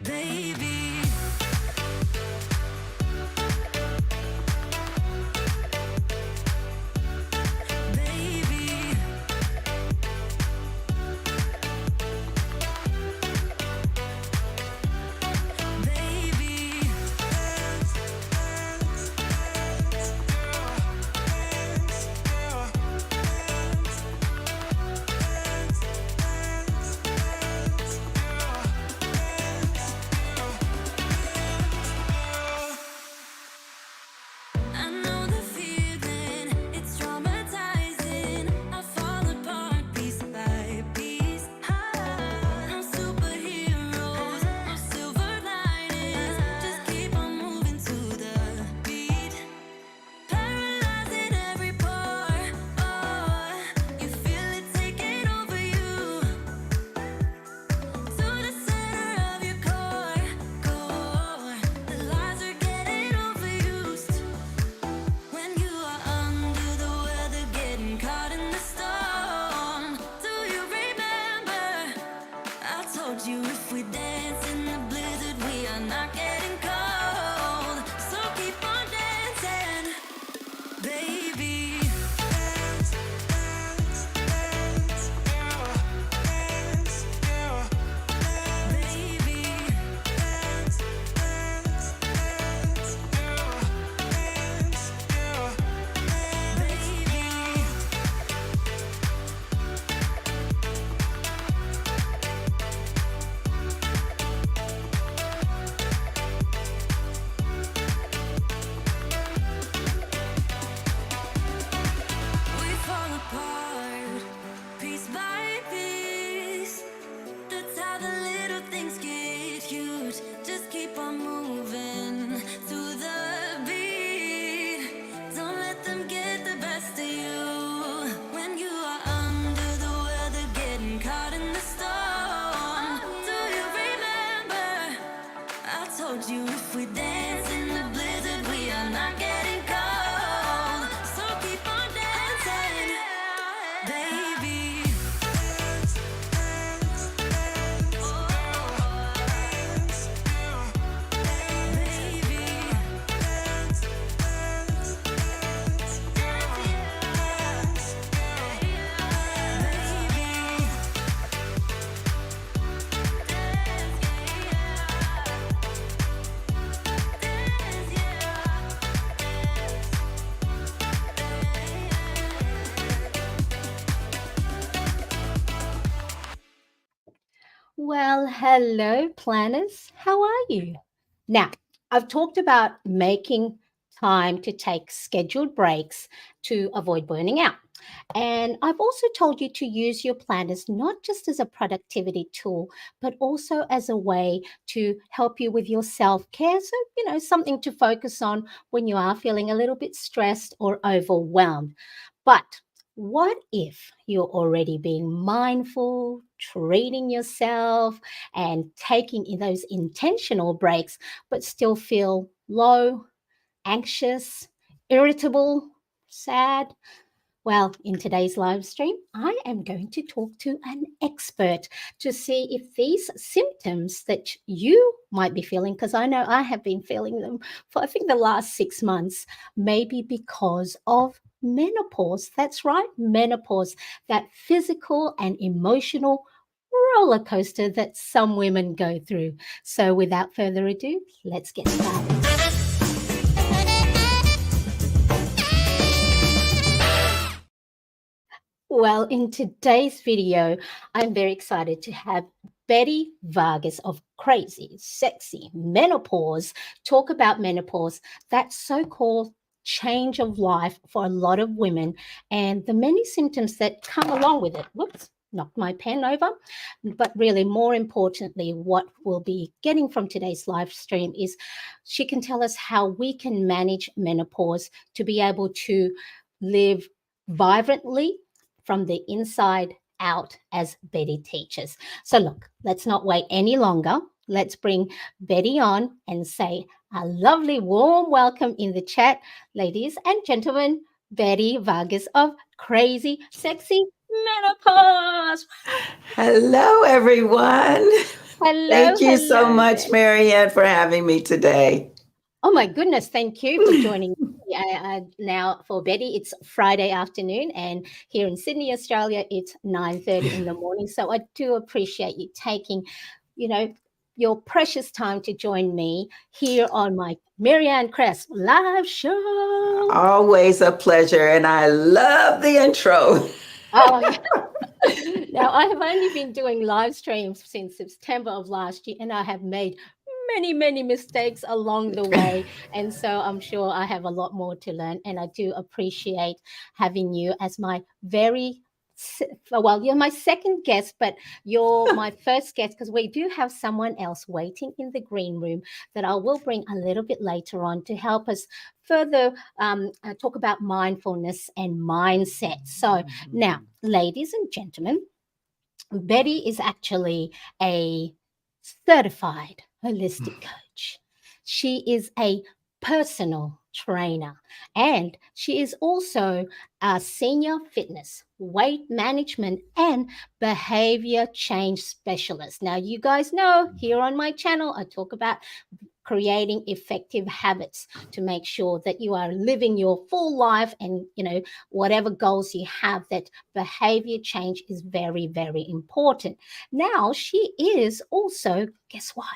baby. Baby, baby, I know the feeling, it's traumatizing. I fall apart piece by piece. No superheroes, no silver linings. Just keep on moving to the beat. Paralyzing every pore. Oh, you feel it taking over you. To the center of your core. The lies are getting overused. When you are under the weather, getting caught in the storm. Do you remember? I told you if we dance in the blizzard, we are not getting cold. So keep on dancing, baby. Dance, dance, dance, dance, baby. Dance, dance, dance, baby. We fall apart, piece by piece. That's how the little things get huge. Just keep on moving to the beat. Don't let them get the best of you. When you are under the weather, getting caught in the storm. Do you remember? I told you if we dance in the blizzard, we are not getting cold. So keep on dancing, baby. Dance, dance, dance, baby. Dance, dance, dance, Well, hello, planners. How are you? Now, I've talked about making time to take scheduled breaks to avoid burning out. And I've also told you to use your planners not just as a productivity tool, but also as a way to help you with your self care. So, something to focus on when you are feeling a little bit stressed or overwhelmed. But what if you're already being mindful, treating yourself, and taking in those intentional breaks, but still feel low, anxious, irritable, sad? Well, in today's live stream, I am going to talk to an expert to see if these symptoms that you might be feeling, because I know I have been feeling them for I think the last 6 months, may be because of menopause. That's right, menopause, that physical and emotional roller coaster that some women go through. So, without further ado, let's get started. Well, in today's video, I'm very excited to have Bette Vargas of Crazy, Sexy Menopause talk about menopause, that so called change of life for a lot of women, and the many symptoms that come along with it. Whoops, knocked my pen over. But really, more importantly, what we'll be getting from today's live stream is she can tell us how we can manage menopause to be able to live vibrantly from the inside out, as Bette teaches. So, look, let's not wait any longer. Let's bring Bette on and say a lovely warm welcome in the chat, ladies and gentlemen. Bette Vargas of Crazy Sexy Menopause. Hello, everyone. Hello, Thank you so hello, much, Betty. Marianne, for having me today. Oh my goodness, thank you for joining me. Now for Betty, it's Friday afternoon, and here in Sydney, Australia, it's 9:30 in the morning. So I do appreciate you taking, you know, your precious time to join me here on my Marianne Cresp live show. Always a pleasure, and I love the intro. Oh, now, I have only been doing live streams since September of last year, and I have made many, many mistakes along the way. And so I'm sure I have a lot more to learn. And I do appreciate having you as my well, you're my second guest, but you're my first guest because we do have someone else waiting in the green room that I will bring a little bit later on to help us further talk about mindfulness and mindset. So, now, ladies and gentlemen, Betty is actually a certified holistic coach. She is a personal trainer and she is also a senior fitness, weight management, and behavior change specialist. Now, you guys know here on my channel, I talk about creating effective habits to make sure that you are living your full life and whatever goals you have, that behavior change is very, very important. Now she is also, guess what,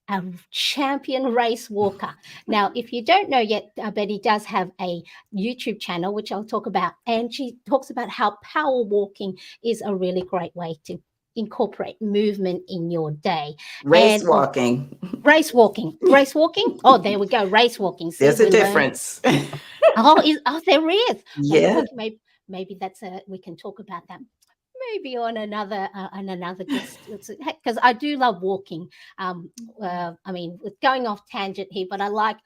a champion race walker. Now, if you don't know yet, Betty does have a YouTube channel, which I'll talk about. And she talks about how power walking is a really great way to incorporate movement in your day. Race And of walking. race walking, race walking. Oh, there we go, race walking. See, There's a we learned. difference. There is. Yeah. Maybe that's a. We can talk about that maybe on another guest, because I do love walking. I mean, it's going off tangent here, but I like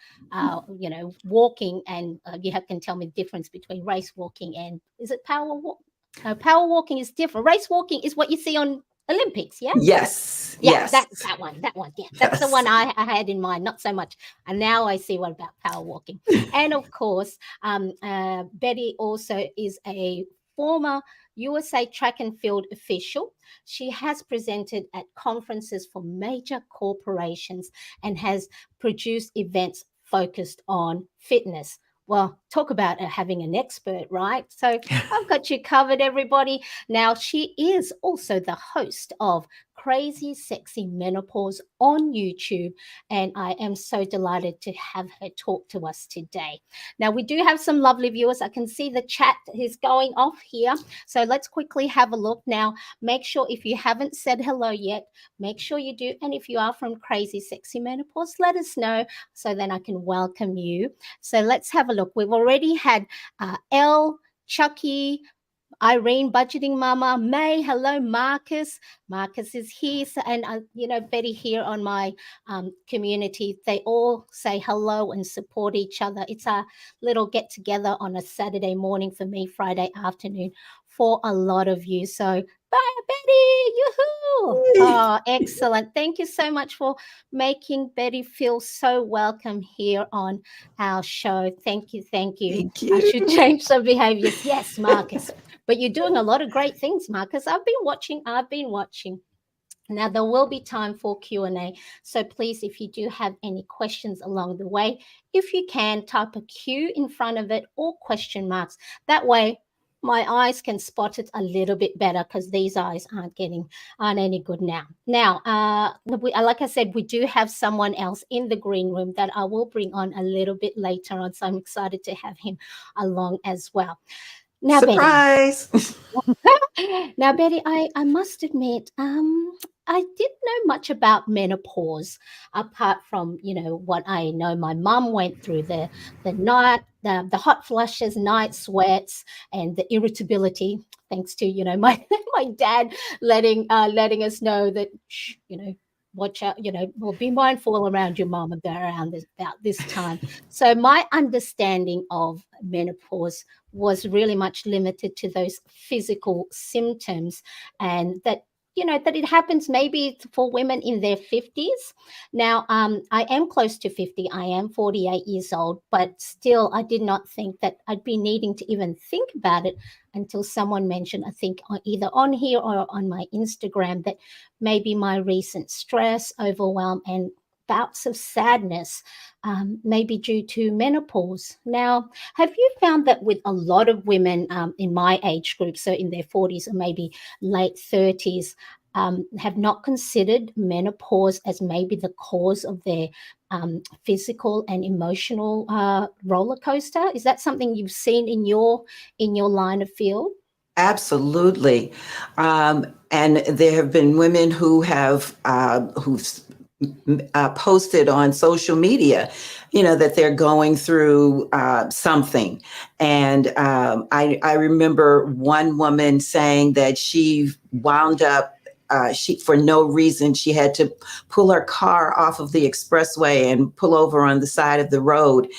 walking, and you can tell me the difference between race walking and, is it power walk? No, power walking is different. Race walking is what you see on Olympics. Yeah. Yes. Yeah, Yes. that one. Yeah, that's the Yes. one I had in mind. Not so much, and now I see what about power walking. And of course, Betty also is a former USA track and field official. She has presented at conferences for major corporations and has produced events focused on fitness. Well, talk about having an expert, right? So I've got you covered, everybody. Now, she is also the host of Crazy Sexy Menopause on YouTube, and I am so delighted to have her talk to us today. Now, we do have some lovely viewers. I can see the chat is going off here, so let's quickly have a look. Now, make sure if you haven't said hello yet, make sure you do, and if you are from Crazy Sexy Menopause, let us know so then I can welcome you. So let's have a look. We've already had Elle, Chucky, Irene, Budgeting Mama, May, hello, Marcus. Marcus is here. So, and, Betty here on my community, they all say hello and support each other. It's a little get together on a Saturday morning for me, Friday afternoon for a lot of you. So, bye, Betty. Yoo-hoo. Oh, excellent. Thank you so much for making Betty feel so welcome here on our show. Thank you. Thank you. Thank I should you. change some behaviors. Yes, Marcus. But you're doing a lot of great things, Marcus. I've been watching. Now, there will be time for Q&A. So please, if you do have any questions along the way, if you can, type a Q in front of it or question marks. That way, my eyes can spot it a little bit better, because these eyes aren't any good now. Now, like I said, we do have someone else in the green room that I will bring on a little bit later on. So I'm excited to have him along as well. Now, Betty. Surprise. Now, Betty, I must admit, I didn't know much about menopause apart from, what I know my mum went through, the hot flushes, night sweats, and the irritability. Thanks to my my dad letting us know that, shh, watch out, well, be mindful around your mom about this time. So my understanding of menopause was really much limited to those physical symptoms, and that that it happens maybe for women in their 50s. Now, I am close to 50. I am 48 years old, but still, I did not think that I'd be needing to even think about it until someone mentioned, I think either on here or on my Instagram, that maybe my recent stress, overwhelm, and bouts of sadness may be due to menopause. Now, have you found that with a lot of women in my age group, so in their 40s or maybe late 30s, have not considered menopause as maybe the cause of their physical and emotional roller coaster? Is that something you've seen in your line of field? Absolutely. And there have been women who have who've posted on social media, that they're going through something. And I remember one woman saying that she wound up, for no reason, she had to pull her car off of the expressway and pull over on the side of the road,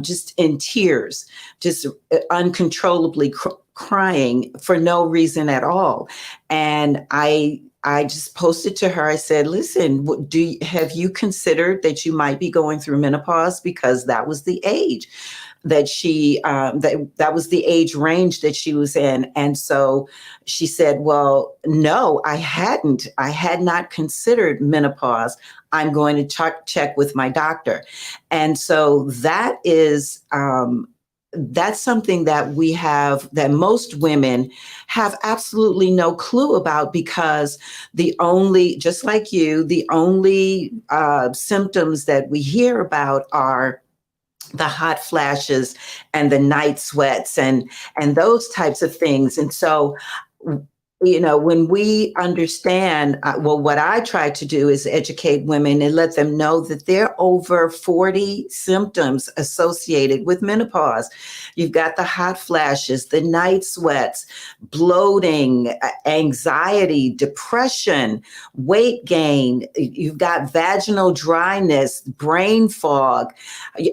just in tears, just uncontrollably crying for no reason at all. And I just posted to her, I said, listen, have you considered that you might be going through menopause? Because that was the age that that was the age range that she was in. And so she said, well, no, I had not considered menopause. I'm going to check with my doctor. And so that is, that's something that that most women have absolutely no clue about, because just like you, the only symptoms that we hear about are the hot flashes and the night sweats and those types of things. And so, when we understand, what I try to do is educate women and let them know that there are over 40 symptoms associated with menopause. You've got the hot flashes, the night sweats, bloating, anxiety, depression, weight gain. You've got vaginal dryness, brain fog,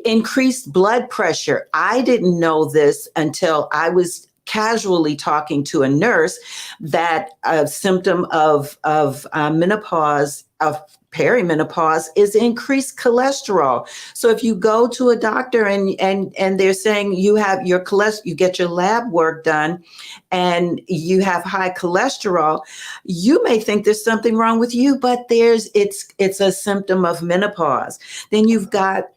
increased blood pressure. I didn't know this until I was casually talking to a nurse that a symptom of menopause, of perimenopause, is increased cholesterol. So if you go to a doctor and they're saying you have your cholesterol, you get your lab work done and you have high cholesterol, you may think there's something wrong with you, but it's a symptom of menopause. Then you've got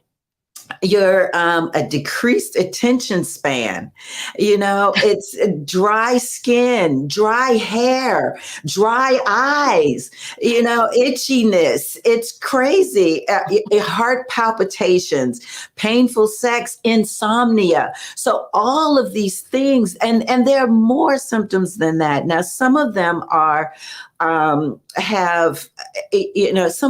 your a decreased attention span. It's dry skin, dry hair, dry eyes, itchiness. It's crazy. Heart palpitations, painful sex, insomnia. So all of these things, and there are more symptoms than that. Now, some of them are some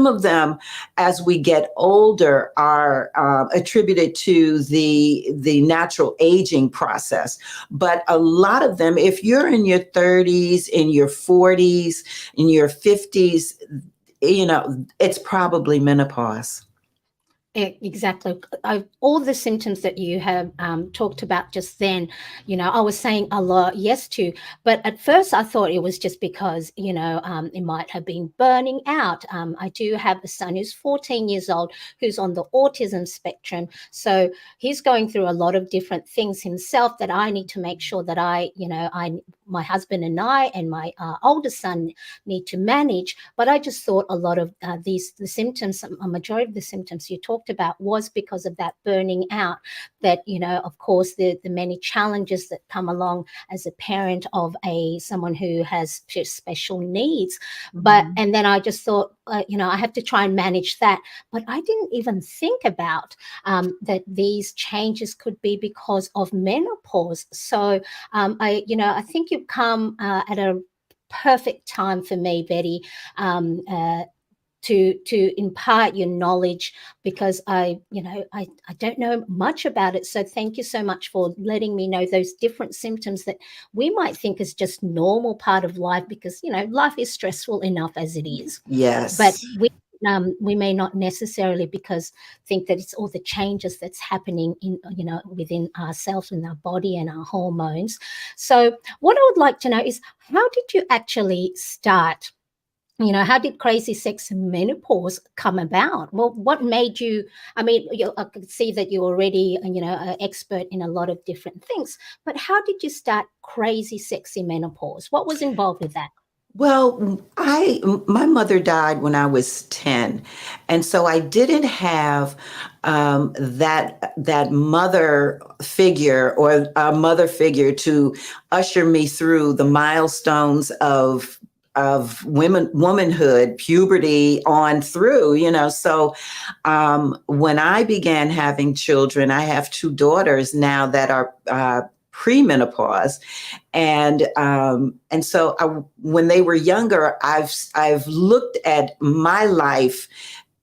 of them, as we get older, are attributed to the natural aging process. But a lot of them, if you're in your 30s, in your 40s, in your 50s, it's probably menopause. Exactly. All the symptoms that you have talked about just then, I was saying a lot yes to, but at first I thought it was just because, it might have been burning out. I do have a son who's 14 years old, who's on the autism spectrum. So he's going through a lot of different things himself that I need to make sure that my husband and I and my oldest son need to manage. But I just thought a lot of the symptoms, a majority of the symptoms you talked about was because of that burning out, that of course the many challenges that come along as a parent of someone who has special needs. But and then I just thought I have to try and manage that, but I didn't even think about that these changes could be because of menopause. So I think you've come at a perfect time for me, Bette, to impart your knowledge, because I don't know much about it. So thank you so much for letting me know those different symptoms that we might think is just normal part of life, because life is stressful enough as it is. Yes. But we may not necessarily because think that it's all the changes that's happening in, within ourselves, in our body and our hormones. So what I would like to know is, how did you actually start? How did Crazy Sex Menopause come about? Well, what made you? I mean, I could see that you're already, an expert in a lot of different things. But how did you start Crazy Sexy Menopause? What was involved with that? Well, my mother died when I was 10, and so I didn't have that mother figure or a mother figure to usher me through the milestones of womanhood, puberty on through, So when I began having children, I have two daughters now that are premenopause, and so when they were younger, I've looked at my life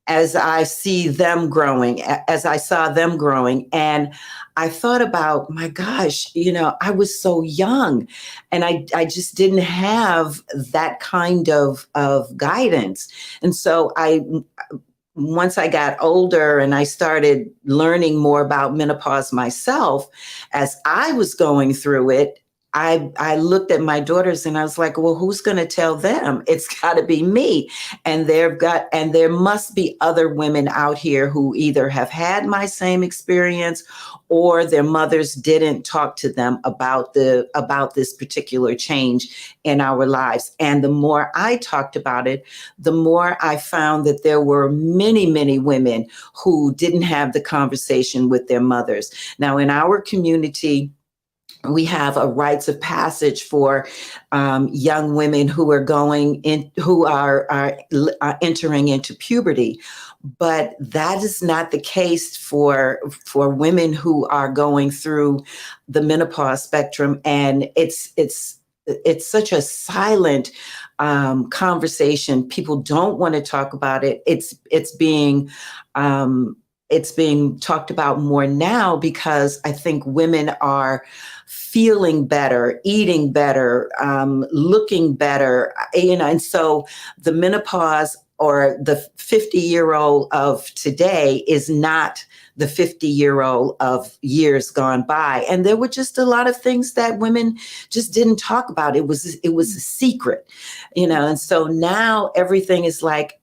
as I see them growing, as I saw them growing. And I thought about, my gosh, I was so young and I just didn't have that kind of guidance. And so once I got older and I started learning more about menopause myself, as I was going through it, I looked at my daughters and I was like, well, who's going to tell them? It's got to be me. And there must be other women out here who either have had my same experience or their mothers didn't talk to them about this particular change in our lives. And the more I talked about it, the more I found that there were many, many women who didn't have the conversation with their mothers. Now, in our community, we have a rites of passage for young women who are entering into puberty, but that is not the case for women who are going through the menopause spectrum, and it's such a silent conversation. People don't want to talk about it. It's being talked about more now because I think women are feeling better, eating better, looking better, and so the menopause or the 50-year-old of today is not the 50-year-old of years gone by. And there were just a lot of things that women just didn't talk about. It was a secret, and so now everything is like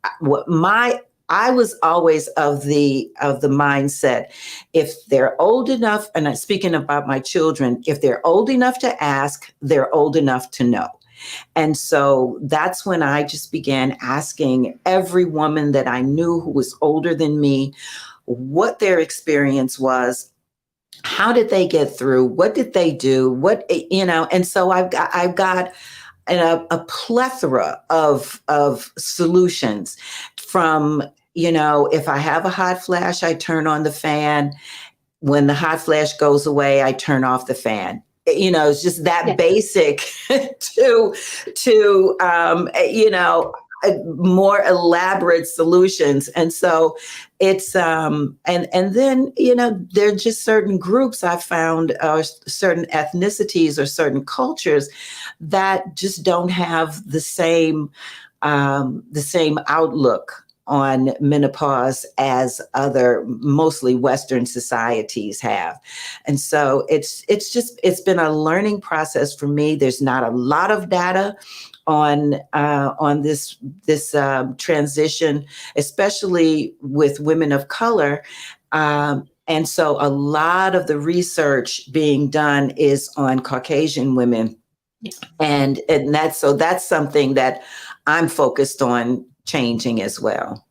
I was always of the mindset, if they're old enough, and I'm speaking about my children, if they're old enough to ask, they're old enough to know. And so that's when I just began asking every woman that I knew who was older than me what their experience was. How did they get through? What did they do? And so I've got a plethora of solutions from, if I have a hot flash, I turn on the fan. When the hot flash goes away, I turn off the fan. It's just that basic to more elaborate solutions. And so it's and then there are just certain groups I found, certain ethnicities or certain cultures that just don't have the same outlook on menopause as other mostly Western societies have. And so it's been a learning process for me. There's not a lot of data on this transition, especially with women of color. And so a lot of the research being done is on Caucasian women. And that's something that I'm focused on changing as well.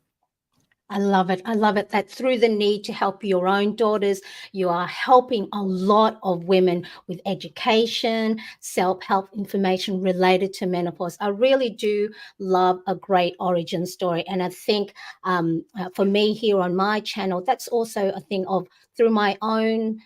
I love it. I love it that through the need to help your own daughters, you are helping a lot of women with education, self-help information related to menopause. I really do love a great origin story. And I think for me here on my channel, that's also a thing of through my own,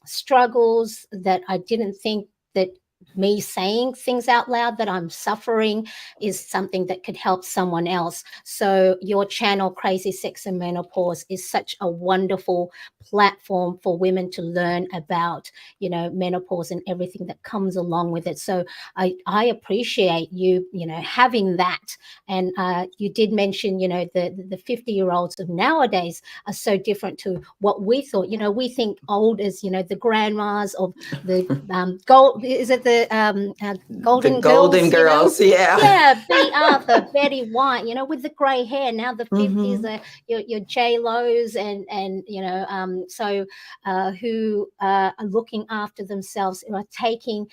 struggles that I didn't think that me saying things out loud that I'm suffering is something that could help someone else. So your channel, Crazy Sex and Menopause, is such a wonderful platform for women to learn about, menopause and everything that comes along with it. So I appreciate you, having that. And you did mention, the 50-year-olds of nowadays are so different to what we thought. We think old as, the grandmas of the gold. Is it the The Golden Golden Girls? Girls, yeah. Yeah, B. Arthur, Betty White. with the grey hair. Now the 50s, Hmm. your J Lo's and so who are looking after themselves, who are taking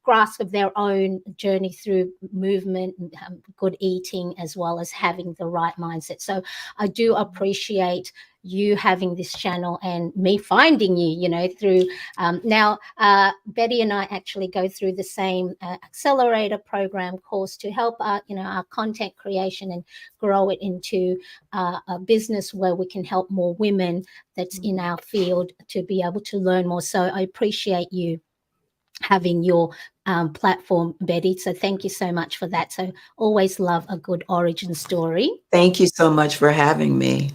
grasp of their own journey through movement, and good eating, as well as having the right mindset. So I do appreciate you having this channel and me finding you, through now Betty and I actually go through the same accelerator program course to help our content creation and grow it into a business where we can help more women that's in our field to be able to learn more. So I appreciate you having your platform, Betty. So thank you so much for that. So always love a good origin story. Thank you so much for having me.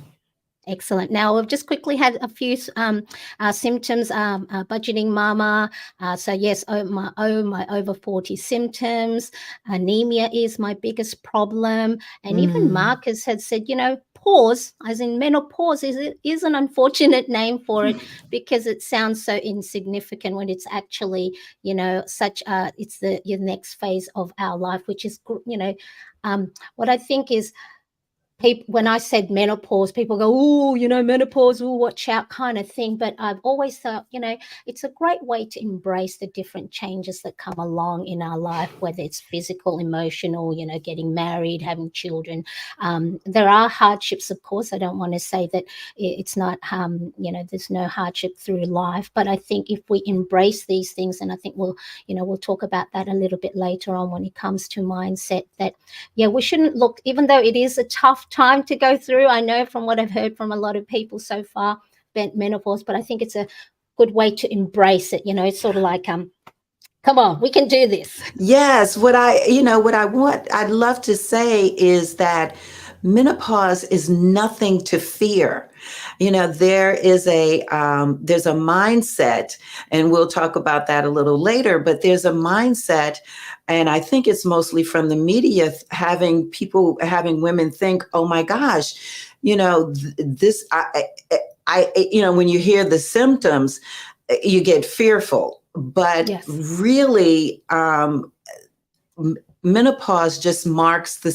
Excellent. Now, we've just quickly had a few symptoms, budgeting mama. So yes, my over 40 symptoms. Anemia is my biggest problem. And even Marcus had said, pause, as in menopause, is an unfortunate name for it because it sounds so insignificant when it's actually, such it's your next phase of our life, which is, what I think is, when I said menopause, people go, oh, menopause, oh, watch out, kind of thing. But I've always thought, it's a great way to embrace the different changes that come along in our life, whether it's physical, emotional, getting married, having children. There are hardships, of course. I don't want to say that it's not, there's no hardship through life. But I think if we embrace these things, and I think we'll talk about that a little bit later on when it comes to mindset, that, we shouldn't look, even though it is a tough time to go through. I know from what I've heard from a lot of people so far, menopause, but I think it's a good way to embrace it. It's sort of like, come on, we can do this. Yes, I'd love to say is that menopause is nothing to fear. There's a mindset, and we'll talk about that a little later, but there's a mindset, and I think it's mostly from the media, having women think, oh my gosh, this, when you hear the symptoms, you get fearful. But Yes. really, menopause just marks the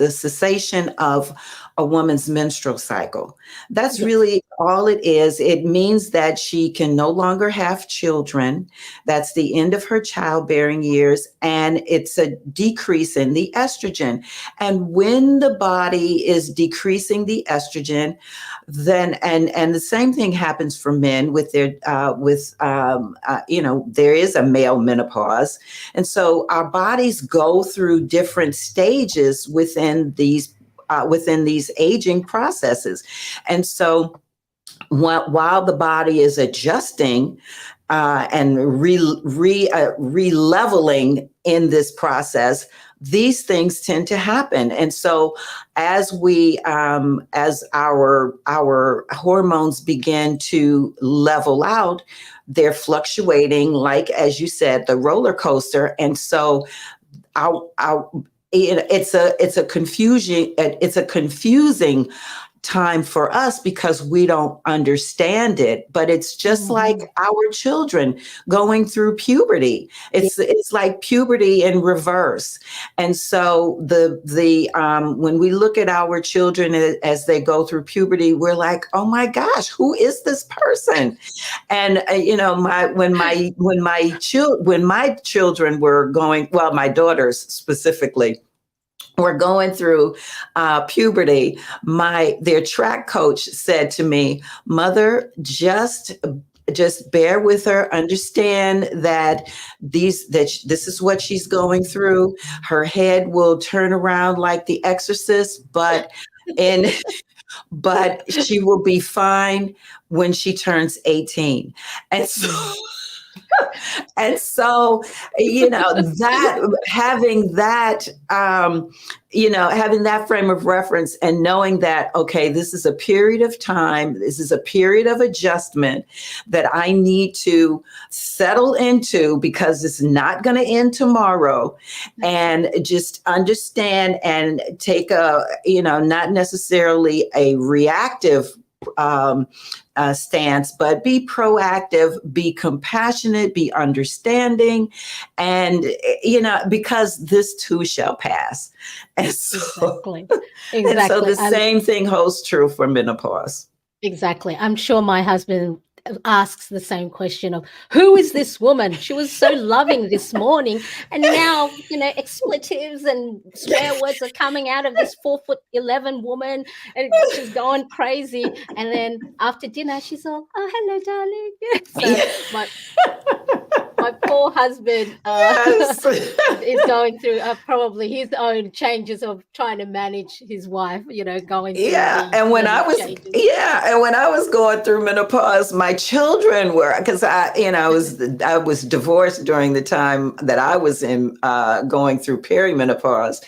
cessation of a woman's menstrual cycle. That's really all it is. It means that she can no longer have children. That's the end of her childbearing years, and it's a decrease in the estrogen. And when the body is decreasing the estrogen, then and the same thing happens for men with their there is a male menopause, and so our bodies go through different stages within these aging processes. And so while the body is adjusting and re-leveling in this process, these things tend to happen. And so as our hormones begin to level out, they're fluctuating, like, as you said, the roller coaster. And so it's a confusing time for us because we don't understand it, but it's just like our children going through puberty. It's like puberty in reverse. And so when we look at our children as they go through puberty, we're like, oh my gosh, who is this person? And when my children were going, well, my daughters specifically, were going through puberty, their track coach said to me, "Mother, just bear with her. Understand that this is what she's going through. Her head will turn around like the Exorcist, but she will be fine when she turns 18." And so And so, that having that, having that frame of reference and knowing that, okay, this is a period of time, this is a period of adjustment that I need to settle into because it's not going to end tomorrow, and just understand and take not necessarily a reactive stance, but be proactive, be compassionate, be understanding, and because this too shall pass. And so, Exactly. the same thing holds true for menopause. Exactly. I'm sure my husband asks the same question of, who is this woman? She was so loving this morning, and now expletives and swear words are coming out of this 4'11" woman, and she's going crazy. And then after dinner, she's all, "Oh, hello, darling." So my poor husband Yes. is going through probably his own changes of trying to manage his wife, going through Yeah, these and when I was changes. going through menopause, my children were, because I was divorced during the time that I was in going through perimenopause,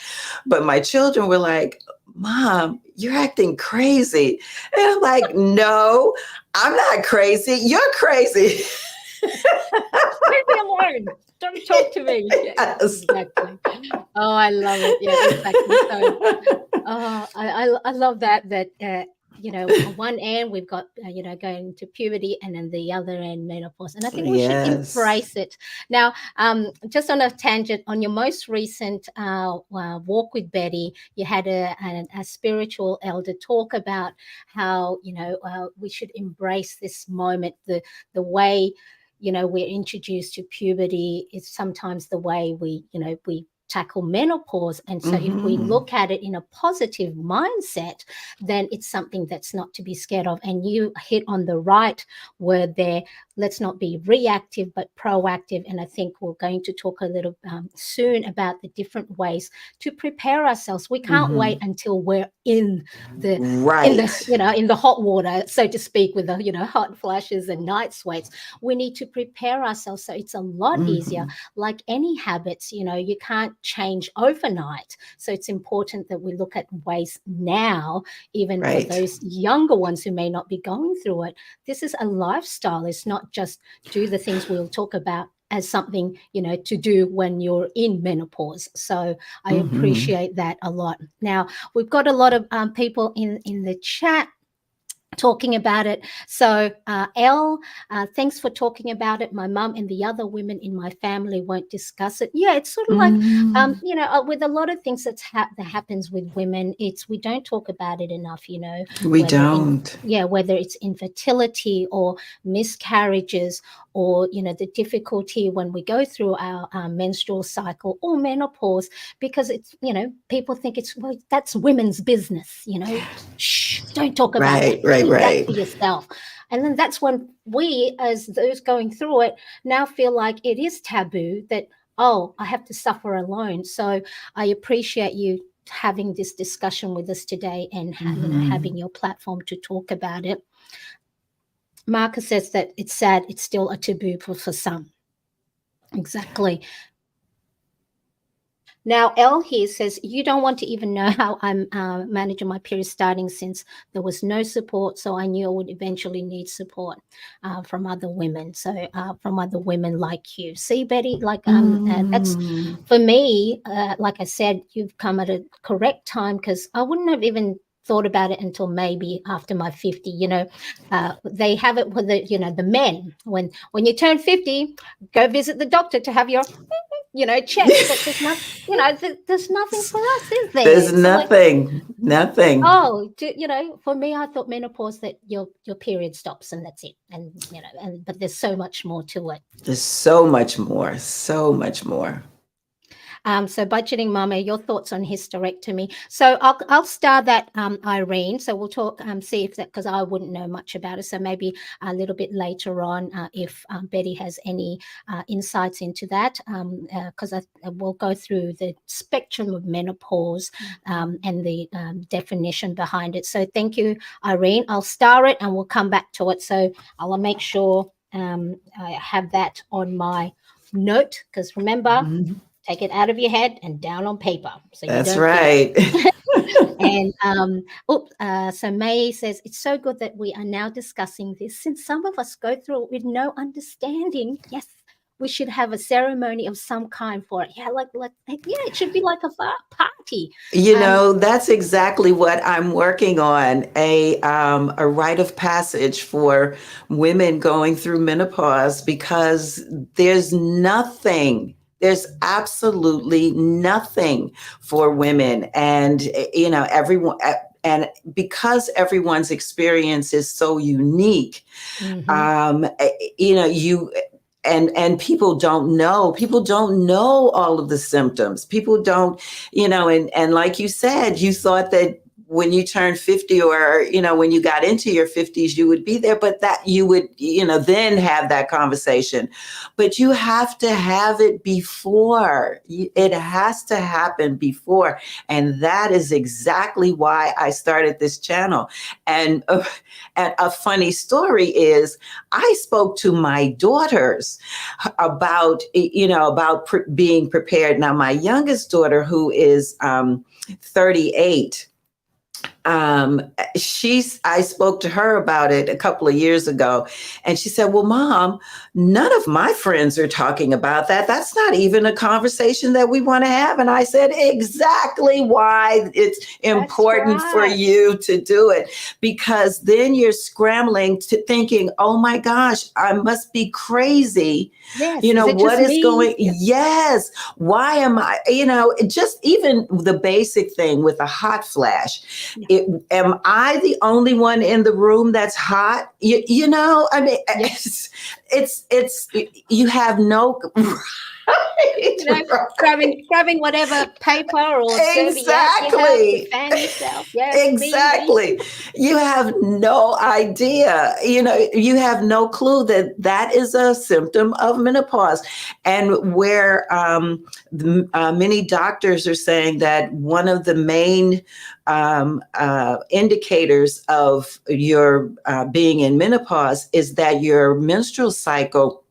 but my children were like, "Mom, you're acting crazy," and I'm like, "No, I'm not crazy. You're crazy." Leave me alone. Don't talk to me. Yeah, Yes. exactly. Oh, I love it. Yeah, exactly. So, I love that. On one end we've got going to puberty, and then the other end menopause, and I think we should Yes. embrace it. Now, just on a tangent, on your most recent walk with Betty, you had a spiritual elder talk about how we should embrace this moment, the way we're introduced to puberty is sometimes the way we tackle menopause. And so if we look at it in a positive mindset, then it's something that's not to be scared of. And you hit on the right word there. Let's not be reactive, but proactive. And I think we're going to talk a little soon about the different ways to prepare ourselves. We can't wait until we're in the in the hot water, so to speak, with the hot flashes and night sweats. We need to prepare ourselves, so it's a lot easier. Like any habits, you can't change overnight, so it's important that we look at ways now, even for those younger ones who may not be going through it. This is a lifestyle. It's not just do the things we'll talk about as something to do when you're in menopause. So I appreciate that a lot. Now, we've got a lot of people in the chat talking about it. So Elle, thanks for talking about it. My mum and the other women in my family won't discuss it. Yeah, it's sort of like with a lot of things that happens with women, we don't talk about it enough. We don't. Whether it's infertility or miscarriages, or the difficulty when we go through our menstrual cycle or menopause, because it's people think that's women's business. Shh, don't talk about it. Keep that for yourself. And then that's when we, as those going through it, now feel like it is taboo, that I have to suffer alone. So I appreciate you having this discussion with us today, and having your platform to talk about it. Marcus says that it's sad, it's still a taboo for some. Exactly. Now, Elle here says, you don't want to even know how I'm managing my period, starting since there was no support. So I knew I would eventually need support from other women. So from other women like you. See, Betty, that's for me, like I said, you've come at a correct time, because I wouldn't have even thought about it until maybe after my 50. They have it with the men. When you turn 50, go visit the doctor to have your check. But there's nothing, there's nothing for us, is there? There's nothing. Oh, for me, I thought menopause, that your period stops and that's it. And but there's so much more to it. There's so much more. So budgeting mama, your thoughts on hysterectomy. So I'll start that, Irene. So we'll talk, see if that, because I wouldn't know much about it. So maybe a little bit later on, if Betty has any insights into that, because we'll go through the spectrum of menopause and the definition behind it. So thank you, Irene. I'll star it and we'll come back to it. So I'll make sure I have that on my note because remember, Mhm. take it out of your head and down on paper so you That's don't forget. right. And so May says it's so good that we are now discussing this since some of us go through it with no understanding. Yes, we should have a ceremony of some kind for it. Yeah, it should be like a party. That's exactly what I'm working on, a rite of passage for women going through menopause, because there's absolutely nothing for women. And, everyone, and because everyone's experience is so unique, Mhm. um, eh, you and people don't know all of the symptoms. People don't, and like you said, you thought that when you turned 50, or when you got into your 50s, you would be there, but that you would, then have that conversation. But you have to have it before. It has to happen before. And that is exactly why I started this channel. And a funny story is, I spoke to my daughters about, being prepared. Now, my youngest daughter, who is 38, um, I spoke to her about it a couple of years ago, and she said, "Well, Mom, none of my friends are talking about that. That's not even a conversation that we want to have." And I said, "Exactly why it's That's important for right. you to do it, because then you're scrambling to thinking, oh my gosh, I must be crazy. Yes. Is it What just is me? going, yes, why am I, just even the basic thing with a hot flash. Yeah. Am I the only one in the room that's hot? I mean, Yeah. it's you have no You know, grabbing whatever paper or serviette you have to exactly. fan yourself. Yes, me. Exactly. You have no idea. You have no clue that that is a symptom of menopause. And where many doctors are saying that one of the main indicators of your being in menopause is that your menstrual cycle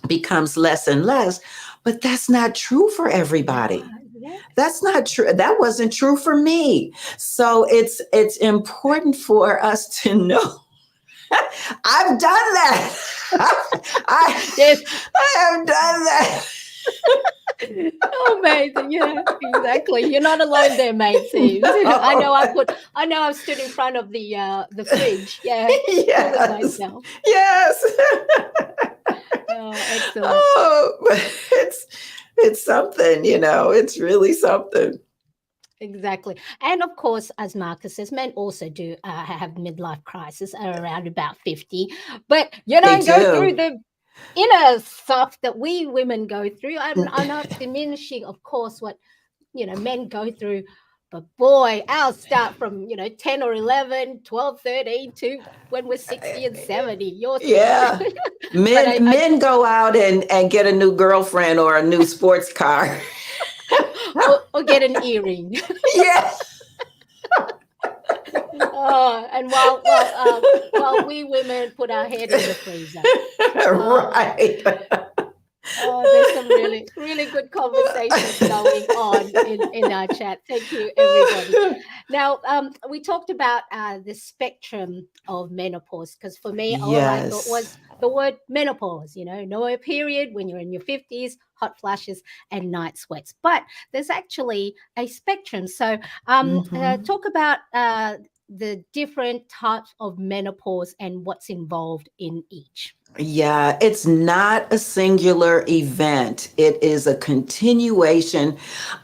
becomes less and less. But that's not true for everybody. Yes. That's not true. That wasn't true for me. So it's important for us to know. I've done that. I, Yes. I have done that. Amazing. Yeah, exactly. You're not alone there, mate. Seems. No. I know I've stood in front of the fridge. Yeah, cooling Yes. myself. Yes. Oh, excellent. Oh, it's something, it's really something. Exactly. And of course, as Marcus says, men also do have midlife crisis at around about 50, but you They don't go through do. the inner stuff that we women go through. I'm not diminishing, of course, what men go through, but boy, ours start from 10 or 11, 12, 13 to when we're 60 and 70. Yours do. Yeah. But Men I men go out and get a new girlfriend or a new sports car. or get an earring. Yeah. Oh, and while we women put our head in the freezer. Oh, Right. oh, there's some really, really good conversations going on in our chat. Thank you, everybody. Now, we talked about the spectrum of menopause because for me, all I thought Yes. was the word menopause, no period when you're in your 50s, hot flashes, and night sweats. But there's actually a spectrum. So, Mhm. talk about the different types of menopause and what's involved in each. Yeah, it's not a singular event. It is a continuation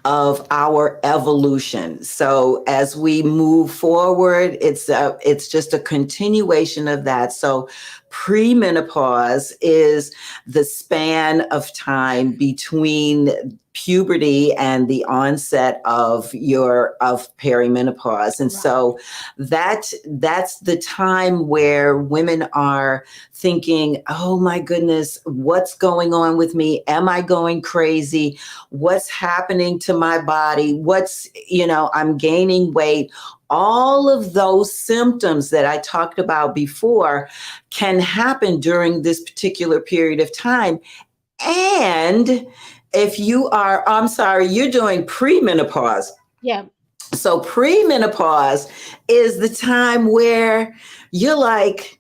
of our evolution. So as we move forward, it's just a continuation of that. So premenopause is the span of time between puberty and the onset of perimenopause. And Right. so that's the time where women are thinking, oh my goodness, what's going on with me? Am I going crazy? What's happening to my body? I'm gaining weight. all of those symptoms that I talked about before can happen during this particular period of time. And if you are, I'm sorry, you're doing premenopause. Yeah. So premenopause is the time where you're like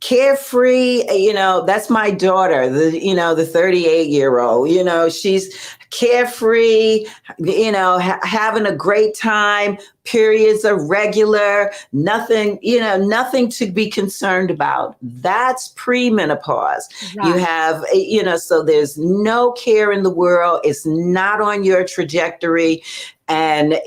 carefree. That's my daughter, the 38-year-old, she's carefree, having a great time. Periods are regular, nothing to be concerned about. That's premenopause. Right. You have, so there's no care in the world. It's not on your trajectory, and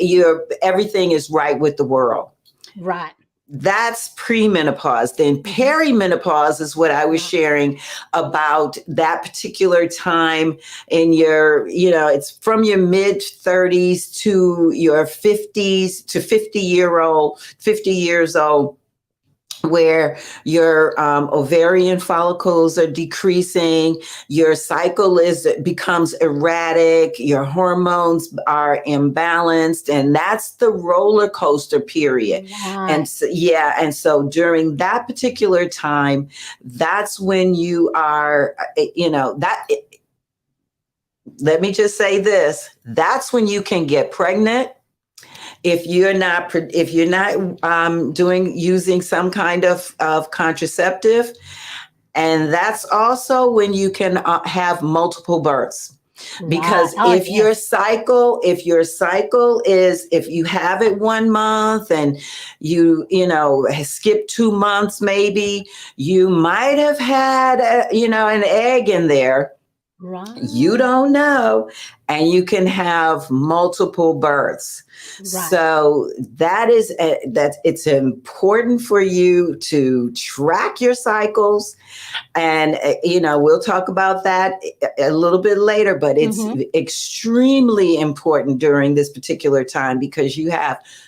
everything is right with the world. Right. That's premenopause. Then perimenopause is what I was sharing about, that particular time in your, it's from your mid 30s to your 50s to 50 years old, where your ovarian follicles are decreasing, your cycle becomes erratic, your hormones are imbalanced, and that's the roller coaster period. Right. And so during that particular time, that's when you are, let me just say this, that's when you can get pregnant. If you're not using some kind of contraceptive, and that's also when you can have multiple births. Because if your cycle is, if you have it 1 month and you skip 2 months, maybe you might have had an egg in there. Right. You don't know, and you can have multiple births. Right. So it's important for you to track your cycles, and we'll talk about that a little bit later. But it's extremely important during this particular time, because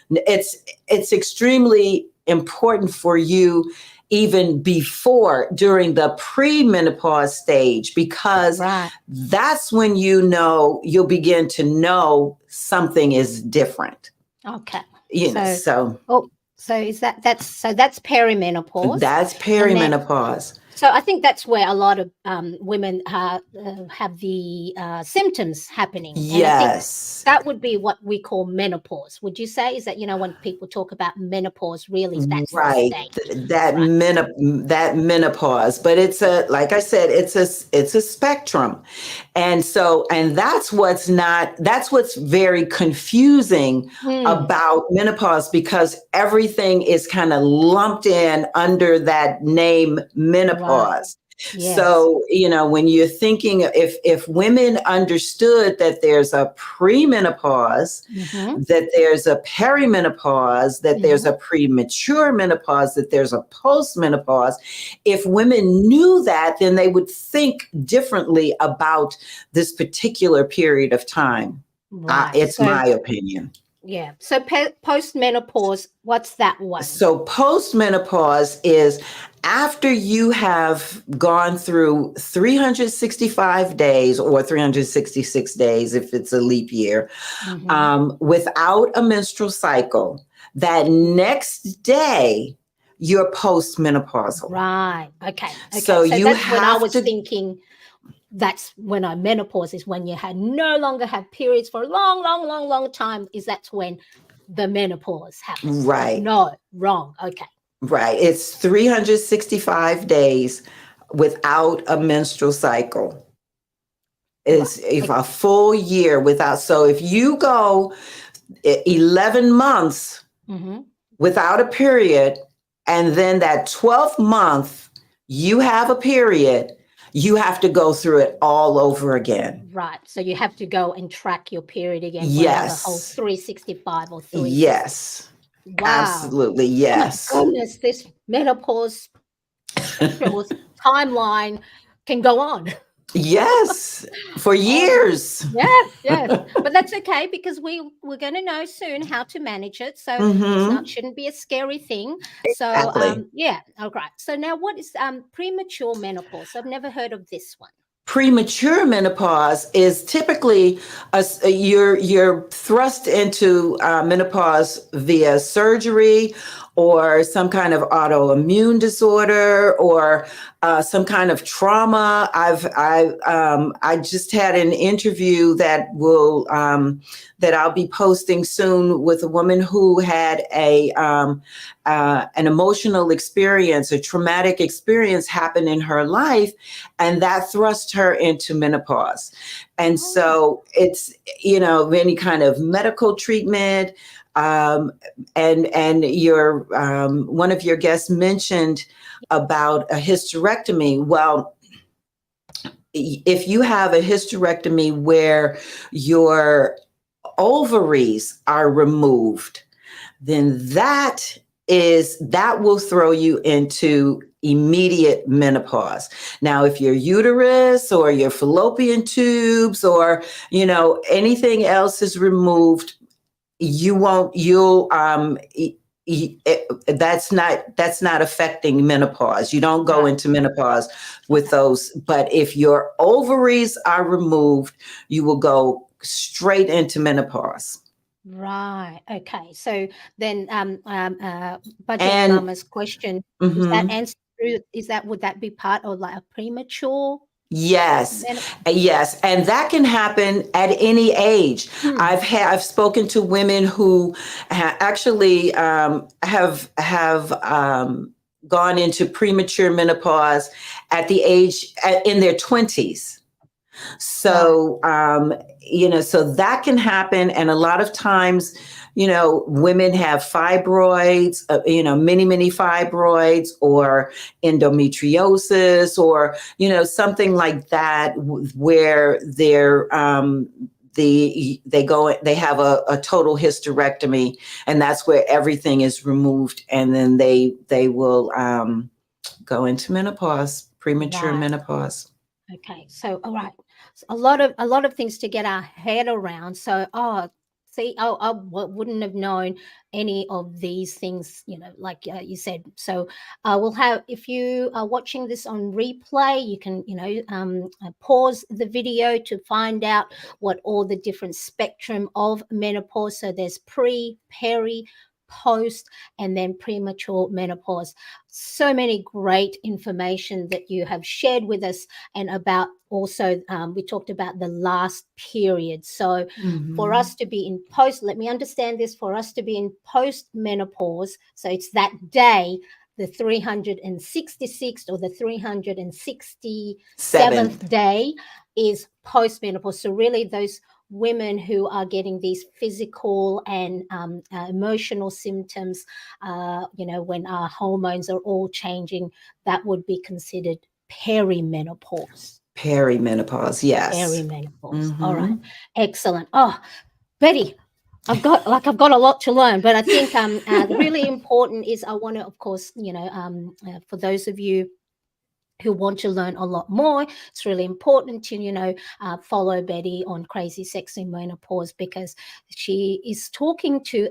it's extremely important for you even during the premenopause stage, because that's when you'll begin to know something is different. Okay. So is that's perimenopause. That's perimenopause. So I think that's where a lot of women have the symptoms happening. And yes. I think that would be what we call menopause. Would you say? Is that, when people talk about menopause, really that's right. the stage. That menopause. But like I said, it's a spectrum. And that's what's very confusing about menopause, because everything is kind of lumped in under that name menopause. Yes. So, when you're thinking, if women understood that there's a premenopause, that there's a perimenopause, that there's a premature menopause, that there's a postmenopause, if women knew that, then they would think differently about this particular period of time. Right. It's my opinion. Yeah. So postmenopause, what's that one? So postmenopause is after you have gone through 365 days or 366 days, if it's a leap year, without a menstrual cycle. That next day, you're postmenopausal. Right. Okay. So you that's have when I was thinking. That's when menopause is when you no longer have periods for a long time. That's when the menopause happens. Right. No, wrong. Okay. Right. It's 365 days without a menstrual cycle. It's a full year without. So if you go 11 months without a period, and then that 12th month you have a period, you have to go through it all over again. Right. So you have to go and track your period again. Yes. For the whole 365 or 360. Yes. Wow. Absolutely. Yes. Oh my goodness, this menopause timeline can go on. Yes, for years. Yes. But that's okay, because we're going to know soon how to manage it. So shouldn't be a scary thing. Exactly. So, all right. So now what is premature menopause? I've never heard of this one. premature menopause is typically you're thrust into menopause via surgery or some kind of autoimmune disorder or some kind of trauma. I just had an interview that I'll be posting soon with a woman who had an emotional experience, a traumatic experience happen in her life, and that thrust her into menopause. And so it's, any kind of medical treatment. And your one of your guests mentioned about a hysterectomy. Well, if you have a hysterectomy where your ovaries are removed, then that will throw you into immediate menopause. Now, if your uterus or your fallopian tubes or, anything else is removed, that's not affecting menopause. You don't go into menopause with those. But if your ovaries are removed, you will go straight into menopause. Right. Okay. So then, Budget And Mama's question, is that answered through, would that be part of like a premature? yes, yes, and that can happen at any age. I've spoken to women who actually have gone into premature menopause at the age in their 20s. So, so that can happen. And a lot of times, women have fibroids, many, many fibroids or endometriosis or, something like that where they have a total hysterectomy, and that's where everything is removed. And then they will go into menopause, premature menopause. Okay, so all right, so a lot of things to get our head around. So, I wouldn't have known any of these things, like you said. So, we'll have, if you are watching this on replay, you can, pause the video to find out what all the different spectrum of menopause. So there's pre, peri, post, and then premature menopause. So many great information that you have shared with us, and about also we talked about the last period. So for us to be in post, let me understand this, for us to be in post menopause, so it's that day, the 366th or the 367th day is post menopause. So really those women who are getting these physical and emotional symptoms, when our hormones are all changing, that would be considered perimenopause. Perimenopause, yes. Perimenopause. All right, excellent. Oh, Betty, I've got a lot to learn, but I think really important is, I want to, of course, for those of you who want to learn a lot more, it's really important to, follow Betty on Crazy Sexy Menopause, because she is talking to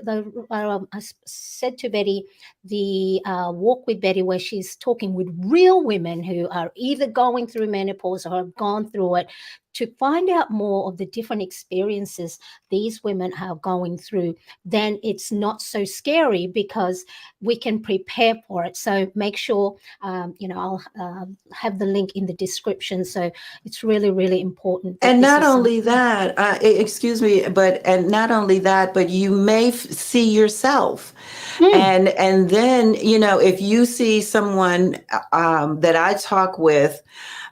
I said to Betty, the Walk with Betty, where she's talking with real women who are either going through menopause or have gone through it, to find out more of the different experiences these women are going through. Then it's not so scary because we can prepare for it. So make sure, I'll have the link in the description. So it's really, really important. And not only that, excuse me, but you may see yourself. And then, if you see someone that I talk with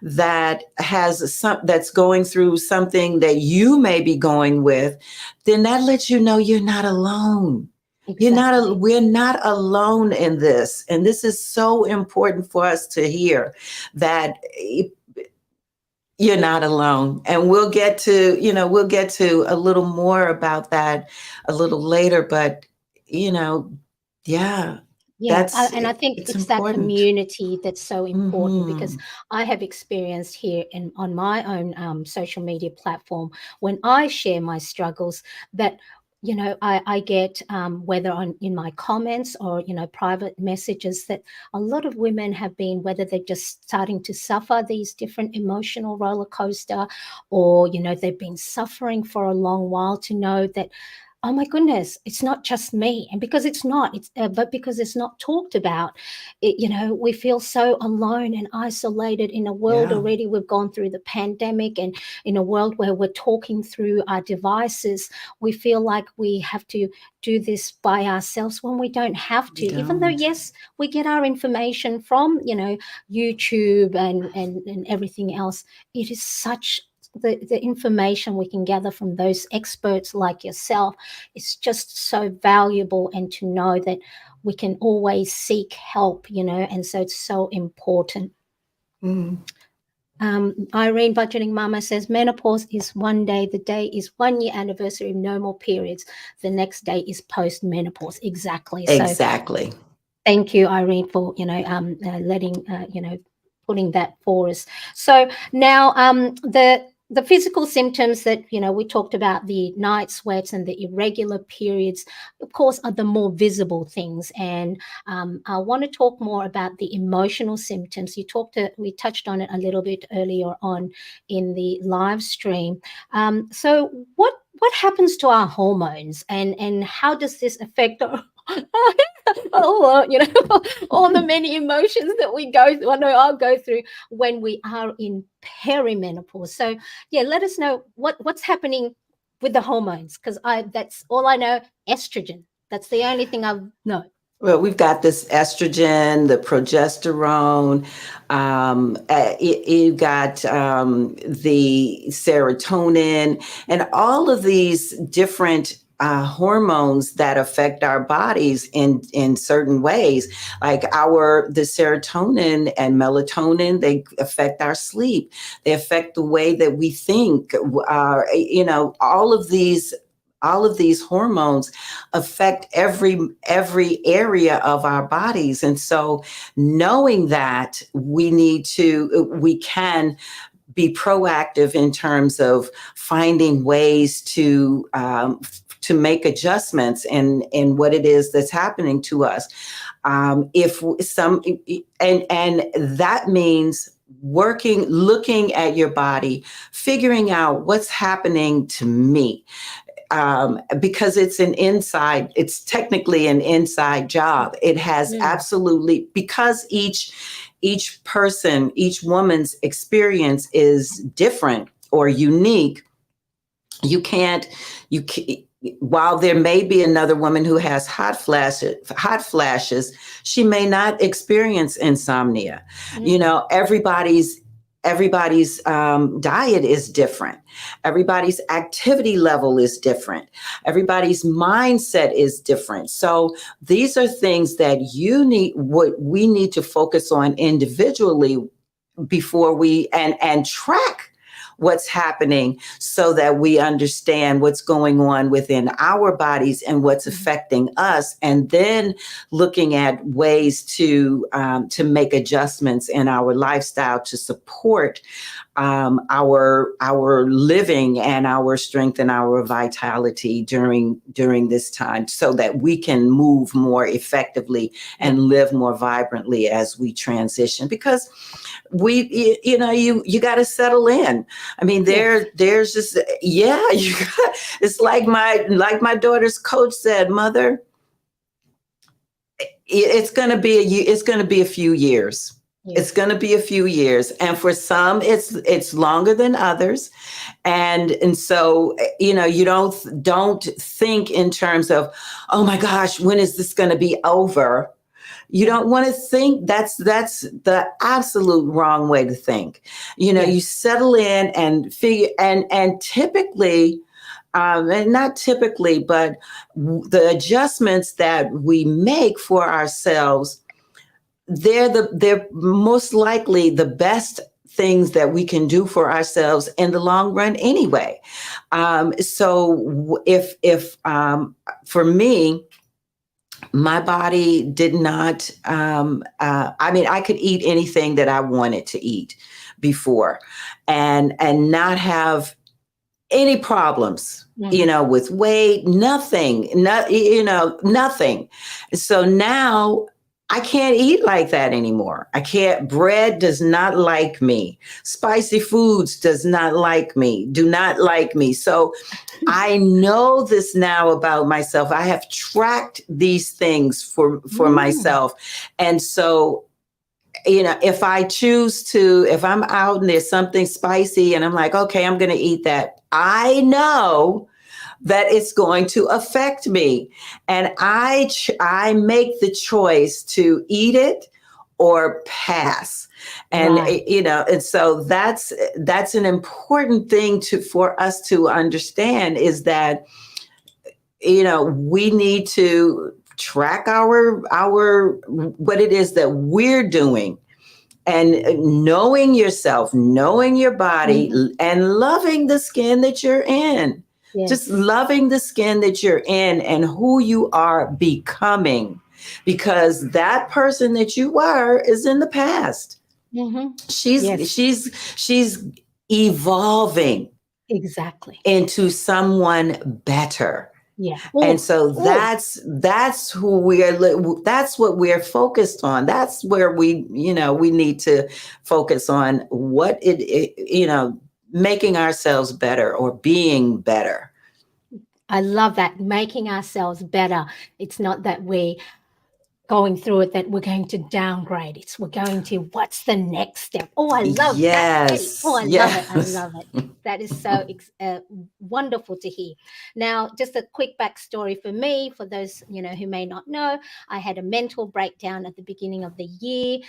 that that's going through something that you may be going with, then that lets you know you're not alone. Exactly. We're not alone in this. And this is so important for us to hear, that you're not alone. And we'll get to a little more about that a little later. But, Yeah, and I think it's that important. community that's so important, because I have experienced here on my own social media platform, when I share my struggles, that I get whether in my comments or private messages that a lot of women have been, whether they're just starting to suffer these different emotional roller coaster, or they've been suffering for a long while, to know that, oh my goodness, it's not just me. And because it's not, but because it's not talked about, we feel so alone and isolated in a world Yeah. already. We've gone through the pandemic, and in a world where we're talking through our devices, we feel like we have to do this by ourselves when we don't have to, We even though, don't. yes, we get our information from, YouTube and everything else. It is such the information we can gather from those experts like yourself is just so valuable, and to know that we can always seek help, and so it's so important. Mm. Irene Budgeting Mama says menopause is one day. The day is 1 year anniversary, no more periods. The next day is post menopause. Exactly. So Exactly. thank you, Irene, for letting putting that for us. So now the physical symptoms that we talked about, the night sweats and the irregular periods, of course, are the more visible things. And I want to talk more about the emotional symptoms. We touched on it a little bit earlier on in the live stream. So what happens to our hormones, and how does this affect our all the many emotions that we go through, I know I'll go through when we are in perimenopause. So yeah, let us know what's happening with the hormones, because that's all I know. Estrogen. That's the only thing I know. Well, we've got this estrogen, the progesterone, you've got the serotonin, and all of these different hormones that affect our bodies in certain ways. Like the serotonin and melatonin, they affect our sleep. They affect the way that we think. All of these hormones affect every area of our bodies. And so knowing that, we can be proactive in terms of finding ways to make adjustments in what it is that's happening to us. If some and that means looking at your body, figuring out what's happening to me. Because it's technically an inside job. It has absolutely, because each person, each woman's experience is different or unique. You can't, while there may be another woman who has hot flashes, she may not experience insomnia. Everybody's diet is different. Everybody's activity level is different. Everybody's mindset is different. So these are things that what we need to focus on individually before we and track what's happening, so that we understand what's going on within our bodies and what's affecting us, and then looking at ways to make adjustments in our lifestyle to support our living and our strength and our vitality during this time, so that we can move more effectively and live more vibrantly as we transition. Because you got to settle in. I mean, there's just, it's like my daughter's coach said, Mother, it's going to be a few years. Yes. It's going to be a few years. And for some, it's longer than others. And so, you don't think in terms of, oh my gosh, when is this going to be over? You don't want to think. That's the absolute wrong way to think. You settle in and figure, and typically, and not typically, but the adjustments that we make for ourselves, they're most likely the best things that we can do for ourselves in the long run anyway. So if for me, my body did not, I could eat anything that I wanted to eat before, and not have any problems, Mhm. with weight, nothing, nothing. So now I can't eat like that anymore. I can't, bread does not like me. Spicy foods does not like me, do not like me. So I know this now about myself. I have tracked these things for Mm. myself. And so, if I choose if I'm out and there's something spicy and I'm like, okay, I'm going to eat that, I know that it's going to affect me. And I make the choice to eat it or pass. And, Right. and so that's an important thing for us to understand, is that, we need to track our what it is that we're doing, and knowing yourself, knowing your body, Mhm. and loving the skin that you're in. Just Yes. loving the skin that you're in and who you are becoming, because that person that you were is in the past. Mhm. She's Yes, she's she's evolving exactly. into someone better. Yeah. And Oh, so oh, that's who that's what we're focused on. That's where we need to focus on, what making ourselves better or being better. I love that. Making ourselves better. It's not that we going through it that we're going to downgrade. It's we're going to, what's the next step? Oh, I love that, Betty. Oh, Yes, I love it. I yes. love it. That is so wonderful to hear. Now, just a quick backstory for me, for those who may not know, I had a mental breakdown at the beginning of the year.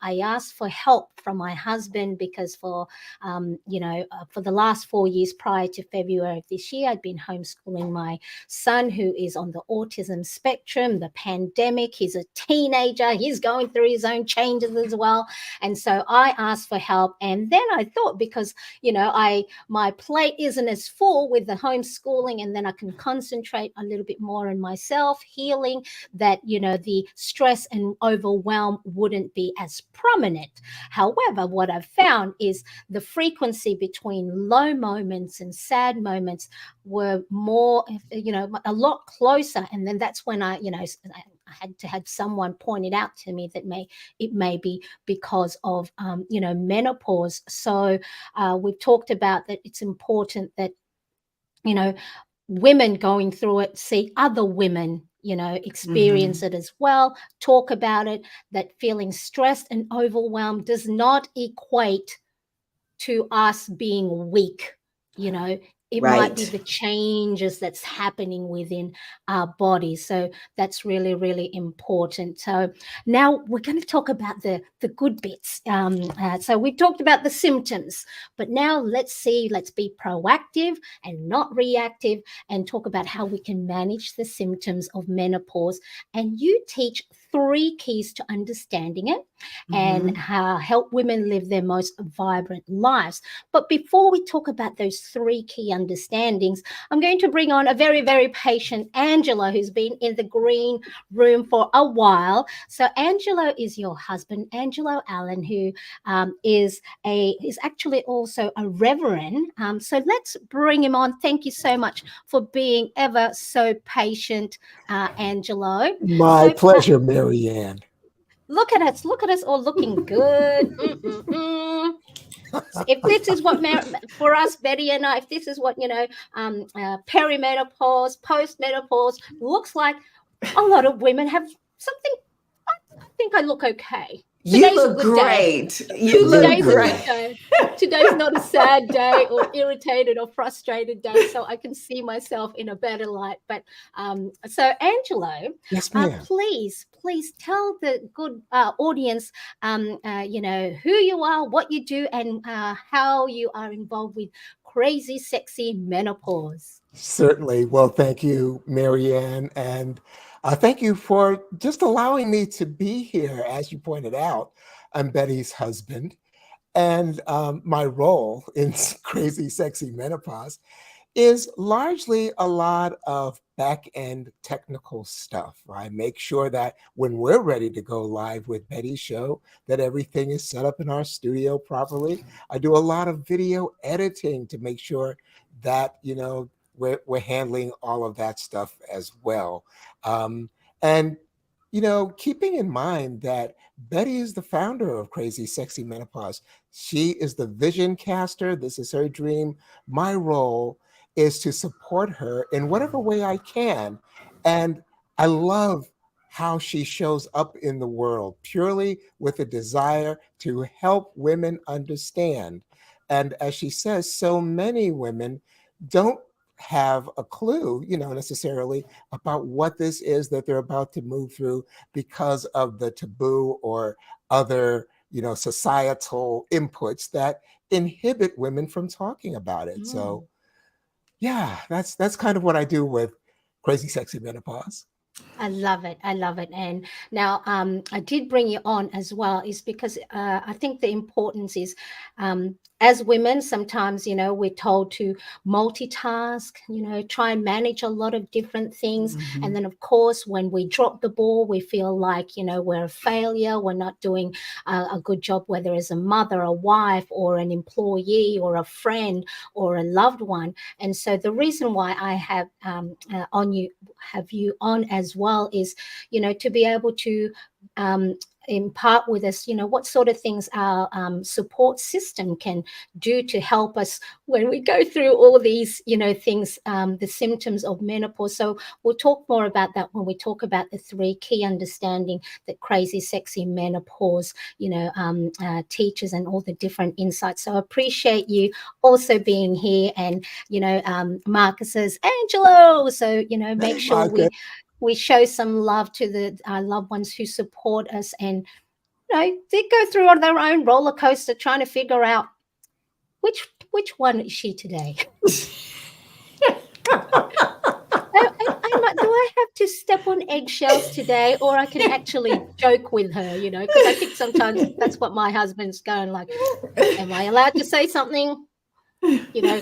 I asked for help from my husband because for the last 4 years prior to February of this year, I'd been homeschooling my son, who is on the autism spectrum. The pandemic, he's a teenager, he's going through his own changes as well. And so I asked for help. And then I thought, because my plate isn't as full with the homeschooling, and then I can concentrate a little bit more on myself healing, that the stress and overwhelm wouldn't be as prominent. However, what I've found is the frequency between low moments and sad moments were more, a lot closer. And then that's when I had to have someone point it out to me that it may be because of menopause. So we've talked about that. It's important that you know women going through it see other women experience Mhm. it as well, talk about it, that feeling stressed and overwhelmed does not equate to us being weak. you know it might be Right. the changes that's happening within our bodies. So that's really, really important. So now we're going to talk about the good bits. So we talked about the symptoms, but now let's be proactive and not reactive, and talk about how we can manage the symptoms of menopause. And you teach 3 keys to understanding it, and Mhm. how help women live their most vibrant lives. But before we talk about those 3 key understandings, I'm going to bring on a very, very patient Angelo, who's been in the green room for a while. So Angelo is your husband, Angelo Allen, who is actually also a reverend. So let's bring him on. Thank you so much for being ever so patient, Angelo. My So pleasure, Marianne. look at us all looking good. Mm-mm-mm. So if this is what for us, Betty and I, if this is what perimenopause, postmenopause looks like, a lot of women have something. I think I look okay. You Today's a look good day. great. You Very look Today's a good. good great. day. Today's not a sad day or irritated or frustrated day, so I can see myself in a better light. But so Angelo, Yes, ma'am. please tell the good audience, who you are, what you do, and how you are involved with crazy, sexy menopause. Certainly. Well, thank you, Marianne. And thank you for just allowing me to be here. As you pointed out, I'm Betty's husband. And my role in Crazy Sexy Menopause is largely a lot of back end technical stuff. I make sure that when we're ready to go live with Betty's show, that everything is set up in our studio properly. I do a lot of video editing to make sure that, you know, we're handling all of that stuff as well. And, you know, keeping in mind that Bette is the founder of Crazy Sexy Menopause. She is the vision caster. This is her dream. My role is to support her in whatever way I can. And I love how she shows up in the world purely with a desire to help women understand. And as she says, so many women don't have a clue, you know, necessarily about what this is that they're about to move through because of the taboo or other, you know, societal inputs that inhibit women from talking about it. So yeah, that's kind of what I do with Crazy Sexy Menopause. I love it. I love it. And now I did bring you on as well, is because I think the importance is as women, sometimes, you know, we're told to multitask, you know, try and manage a lot of different things. And then, of course, when we drop the ball, we feel like, you know, we're a failure. We're not doing a good job, whether as a mother, a wife, or an employee, or a friend, or a loved one. And so the reason why I have have you on as well is, you know, to be able to impart with us, you know, what sort of things our support system can do to help us when we go through all these, you know, things, the symptoms of menopause. So we'll talk more about that when we talk about the 3 key understanding that Crazy Sexy Menopause, you know, teaches, and all the different insights. So I appreciate you also being here, and, you know, Marcus says, Angelo. So, you know, make sure we show some love to the loved ones who support us, and, you know, they go through on their own roller coaster trying to figure out which one is she today. Do I have to step on eggshells today, or I can actually joke with her, you know, because I think sometimes that's what my husband's going like, am I allowed to say something? You know,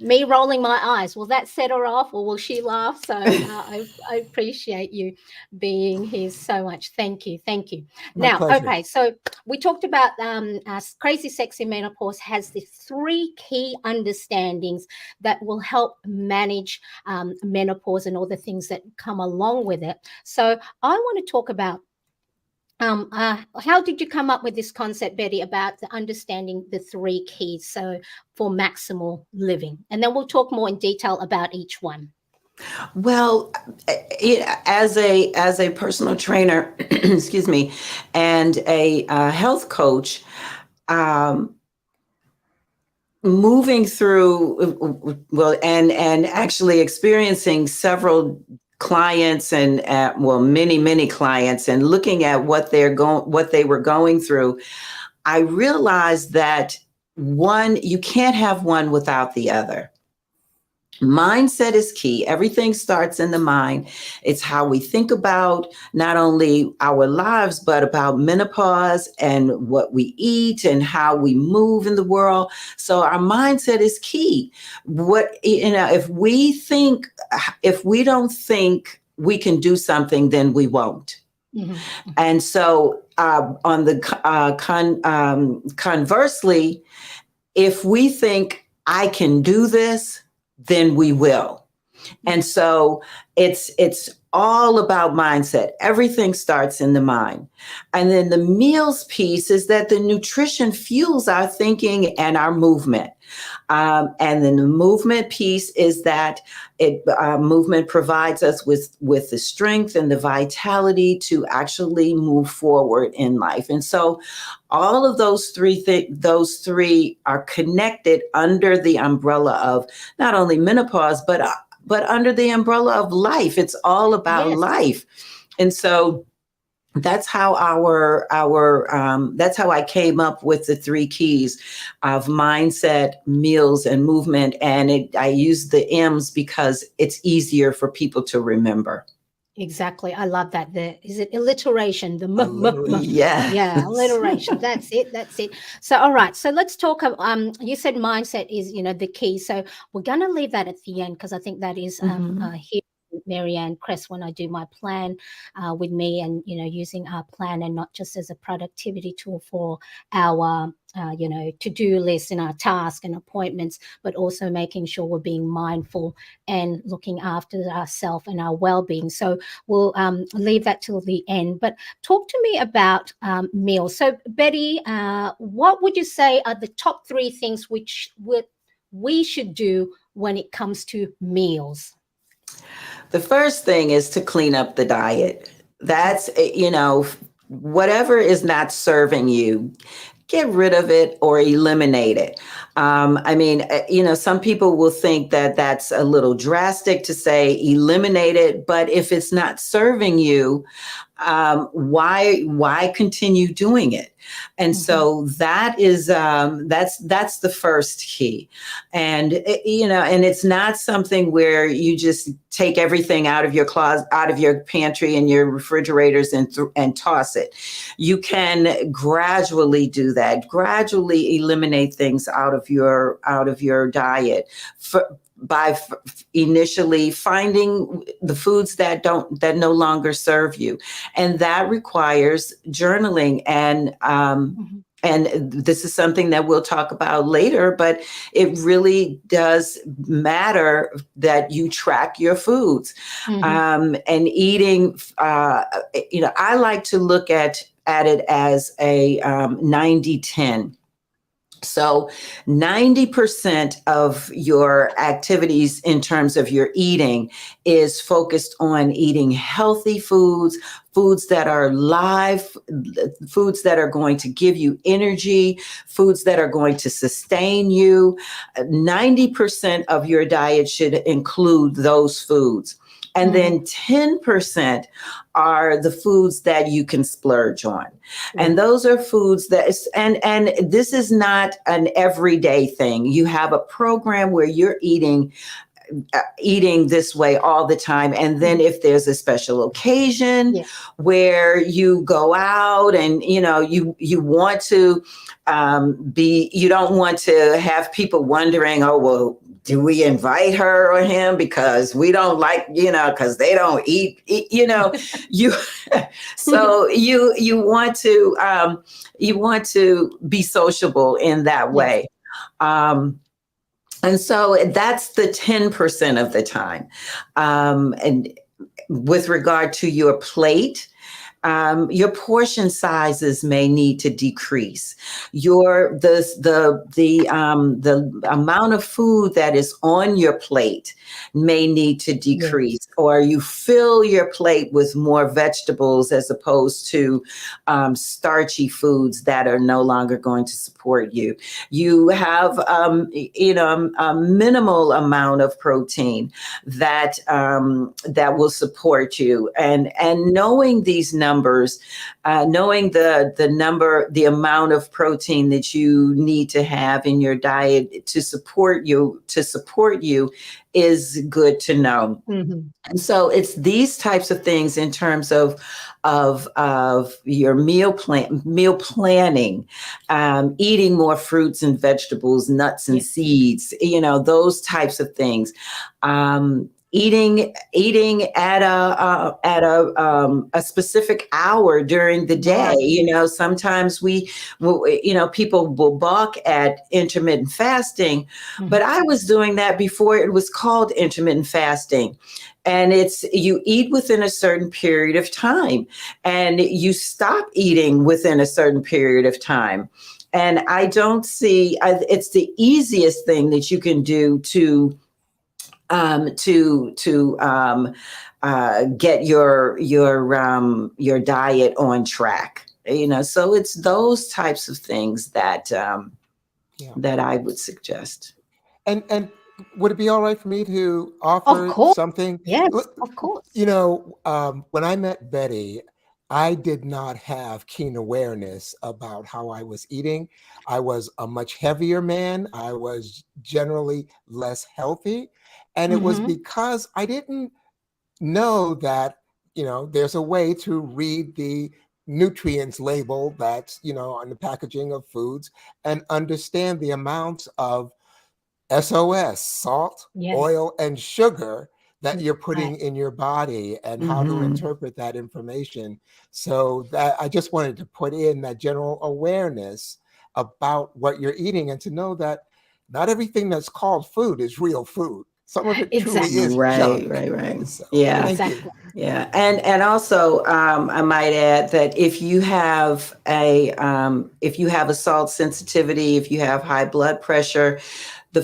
me rolling my eyes, will that set her off, or will she laugh? So I appreciate you being here so much. Thank you. Thank you. My Now, pleasure. okay, so we talked about Crazy Sexy Menopause has the 3 key understandings that will help manage menopause and all the things that come along with it. So I want to talk about how did you come up with this concept, Bette, about the understanding the 3 keys so for maximal living? And then we'll talk more in detail about each one. Well, as a personal trainer, excuse me, and a health coach, moving through, well, and actually experiencing several clients and many clients, and looking at what they were going through, I realized that you can't have one without the other. Mindset is key. Everything starts in the mind. It's how we think about not only our lives, but about menopause and what we eat and how we move in the world. So our mindset is key. If we don't think we can do something, then we won't. Mm-hmm. And so on the conversely, if we think I can do this, then we will. And so it's all about mindset. Everything starts in the mind. And then the meals piece is that the nutrition fuels our thinking and our movement. And then the movement piece is that movement provides us with the strength and the vitality to actually move forward in life. And so all of those three are connected under the umbrella of not only menopause, but under the umbrella of life. It's all about life. And so that's how that's how I came up with the 3 keys of mindset, meals, and movement. And I use the M's because it's easier for people to remember. Exactly. I love that. Is it alliteration? Yeah. Yeah, alliteration. That's it. So, all right. So let's talk. You said mindset is, you know, the key. So we're going to leave that at the end because I think that is here Marianne, Cresp, when I do my plan with me, and using our planner not just as a productivity tool for our to-do list and our tasks and appointments, but also making sure we're being mindful and looking after ourselves and our well-being. So we'll leave that till the end. But talk to me about meals. So Betty, what would you say are the top 3 things which we should do when it comes to meals? The first thing is to clean up the diet. That's, whatever is not serving you, get rid of it or eliminate it. Some people will think that that's a little drastic to say eliminate it, but if it's not serving you, why continue doing it? And so that is that's the first key. And and it's not something where you just take everything out of your closet, out of your pantry and your refrigerators and toss it. You can gradually do that. Gradually eliminate things out of your diet by initially finding the foods that no longer serve you, and that requires journaling. And this is something that we'll talk about later, but it really does matter that you track your foods. And eating. I like to look at it as a 90-10. So 90% of your activities in terms of your eating is focused on eating healthy foods, foods that are live, foods that are going to give you energy, foods that are going to sustain you. 90% of your diet should include those foods. And then 10% are the foods that you can splurge on. And those are foods that and this is not an everyday thing. You have a program where you're eating this way all the time. And then if there's a special occasion where you go out and, you want to you don't want to have people wondering, oh, well, do we invite her or him because we don't like, because they don't eat, so you want to be sociable in that way. And so that's the 10% of the time. And with regard to your plate, your portion sizes may need to decrease. The amount of food that is on your plate may need to decrease, or you fill your plate with more vegetables as opposed to starchy foods that are no longer going to support you. You have a minimal amount of protein that will support you, and knowing these numbers, knowing the amount of protein that you need to have in your diet to support you is good to know. And so it's these types of things in terms of your meal planning, eating more fruits and vegetables, nuts and seeds, those types of things. Eating at a specific hour during the day. Sometimes people will balk at intermittent fasting, but I was doing that before it was called intermittent fasting. And you eat within a certain period of time and you stop eating within a certain period of time. And I don't see, it's the easiest thing that you can do to get your diet on track, so it's those types of things that that I would suggest. And would it be all right for me to offer something? Yes, of course. When I met Betty, I did not have keen awareness about how I was eating. I was a much heavier man. I was generally less healthy. And it was because I didn't know that, there's a way to read the nutrients label that's, on the packaging of foods and understand the amounts of SOS, salt, oil, and sugar that you're putting Right. in your body and how to interpret that information. So that I just wanted to put in that general awareness about what you're eating, and to know that not everything that's called food is real food. Some of it truly Exactly. is Right, junk. right, right. So Yeah. thank you. Exactly. Yeah, and also I might add that if you have a salt sensitivity, if you have high blood pressure, the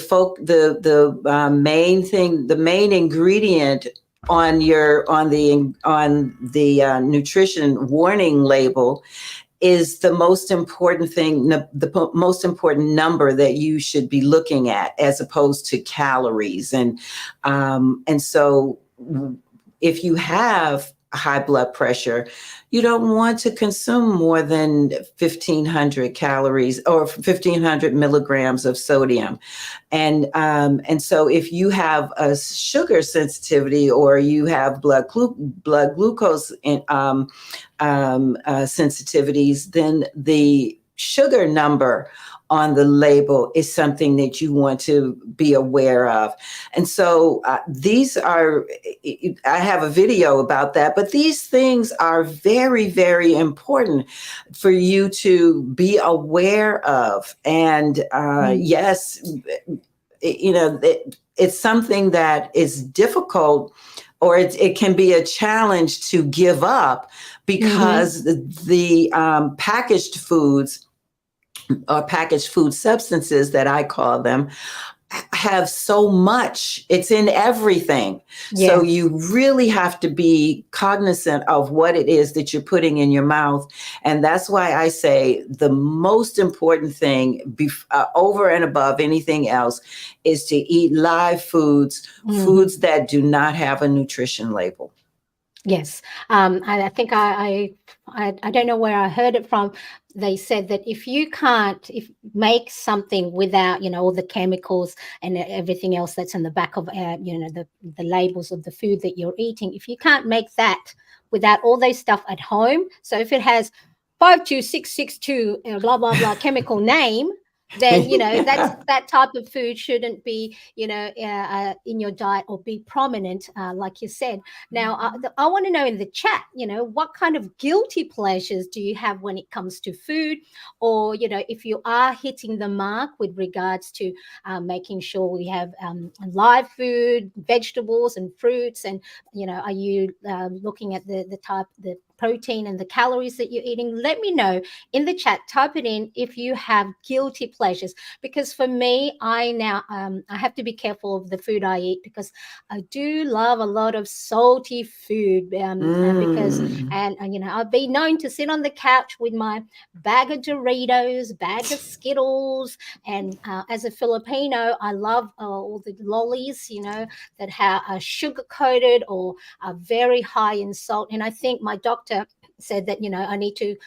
main ingredient on the nutrition warning label is the most important thing, most important number that you should be looking at, as opposed to calories. And so if you have high blood pressure, you don't want to consume more than 1,500 calories or 1,500 milligrams of sodium. And so if you have a sugar sensitivity, or you have blood glucose sensitivities, then the sugar number on the label is something that you want to be aware of. And so I have a video about that, but these things are very, very important for you to be aware of. And yes, it's something that is difficult, or it can be a challenge to give up, because the packaged foods, or packaged food substances that I call them, have so much. It's in everything. So Yes. you really have to be cognizant of what it is that you're putting in your mouth. And that's why I say the most important thing, over and above anything else, is to eat live foods, foods that do not have a nutrition label. Yes, I think I don't know where I heard it from. They said that if you can't make something without, all the chemicals and everything else that's in the back of the labels of the food that you're eating, if you can't make that without all those stuff at home, so if it has 52662 blah blah blah chemical name, then that type of food shouldn't be in your diet or be prominent, like you said. Now I want to know in the chat, what kind of guilty pleasures do you have when it comes to food, or if you are hitting the mark with regards to making sure we have live food, vegetables and fruits, and are you looking at the protein and the calories that you're eating? Let me know in the chat. Type it in if you have guilty pleasures, because for me, I have to be careful of the food I eat, because I do love a lot of salty food, because I've been known to sit on the couch with my bag of Doritos, bag of Skittles, and as a Filipino, I love all the lollies, that are sugar coated or are very high in salt. And I think my doctor said that I need to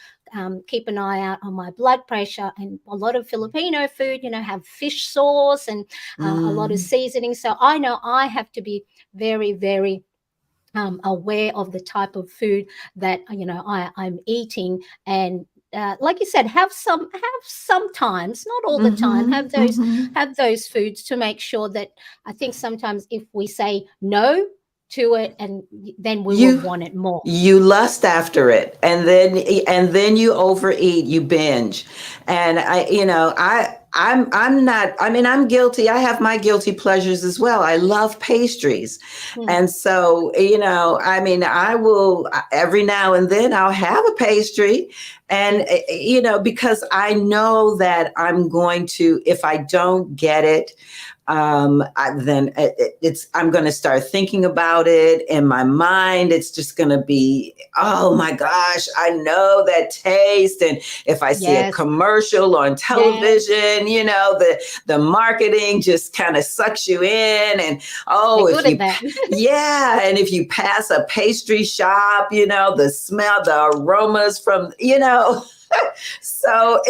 keep an eye out on my blood pressure. And a lot of Filipino food have fish sauce and a lot of seasoning, so I know I have to be very, very aware of the type of food that I'm eating. And like you said, have sometimes, not all the time, have those foods, to make sure that, I think sometimes if we say no to it, and then we will want it more. You lust after it, and then you overeat, you binge. And I'm guilty. I have my guilty pleasures as well. I love pastries. And so, I will, every now and then I'll have a pastry, and, because I know that I'm going to, if I don't get it, then I'm going to start thinking about it in my mind. It's just going to be, oh my gosh, I know that taste. And if I see a commercial on television, the marketing just kind of sucks you in. And and if you pass a pastry shop, the smell, the aromas from, so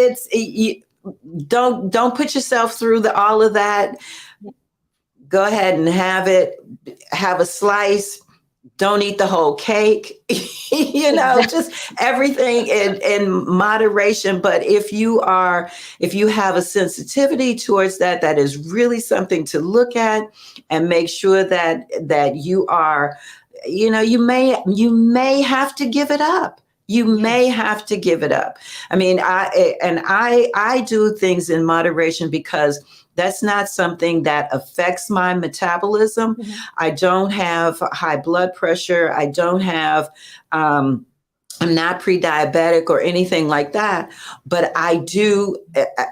don't put yourself through all of that. Go ahead and have it. Have a slice. don't eat the whole cake, Exactly. just everything in moderation. But if you have a sensitivity towards that, that is really something to look at and make sure that you are, you may have to give it up. You may Yes. have to give it up. I mean, I do things in moderation because that's not something that affects my metabolism. Mhm. I don't have high blood pressure. I don't have, I'm not pre-diabetic or anything like that, but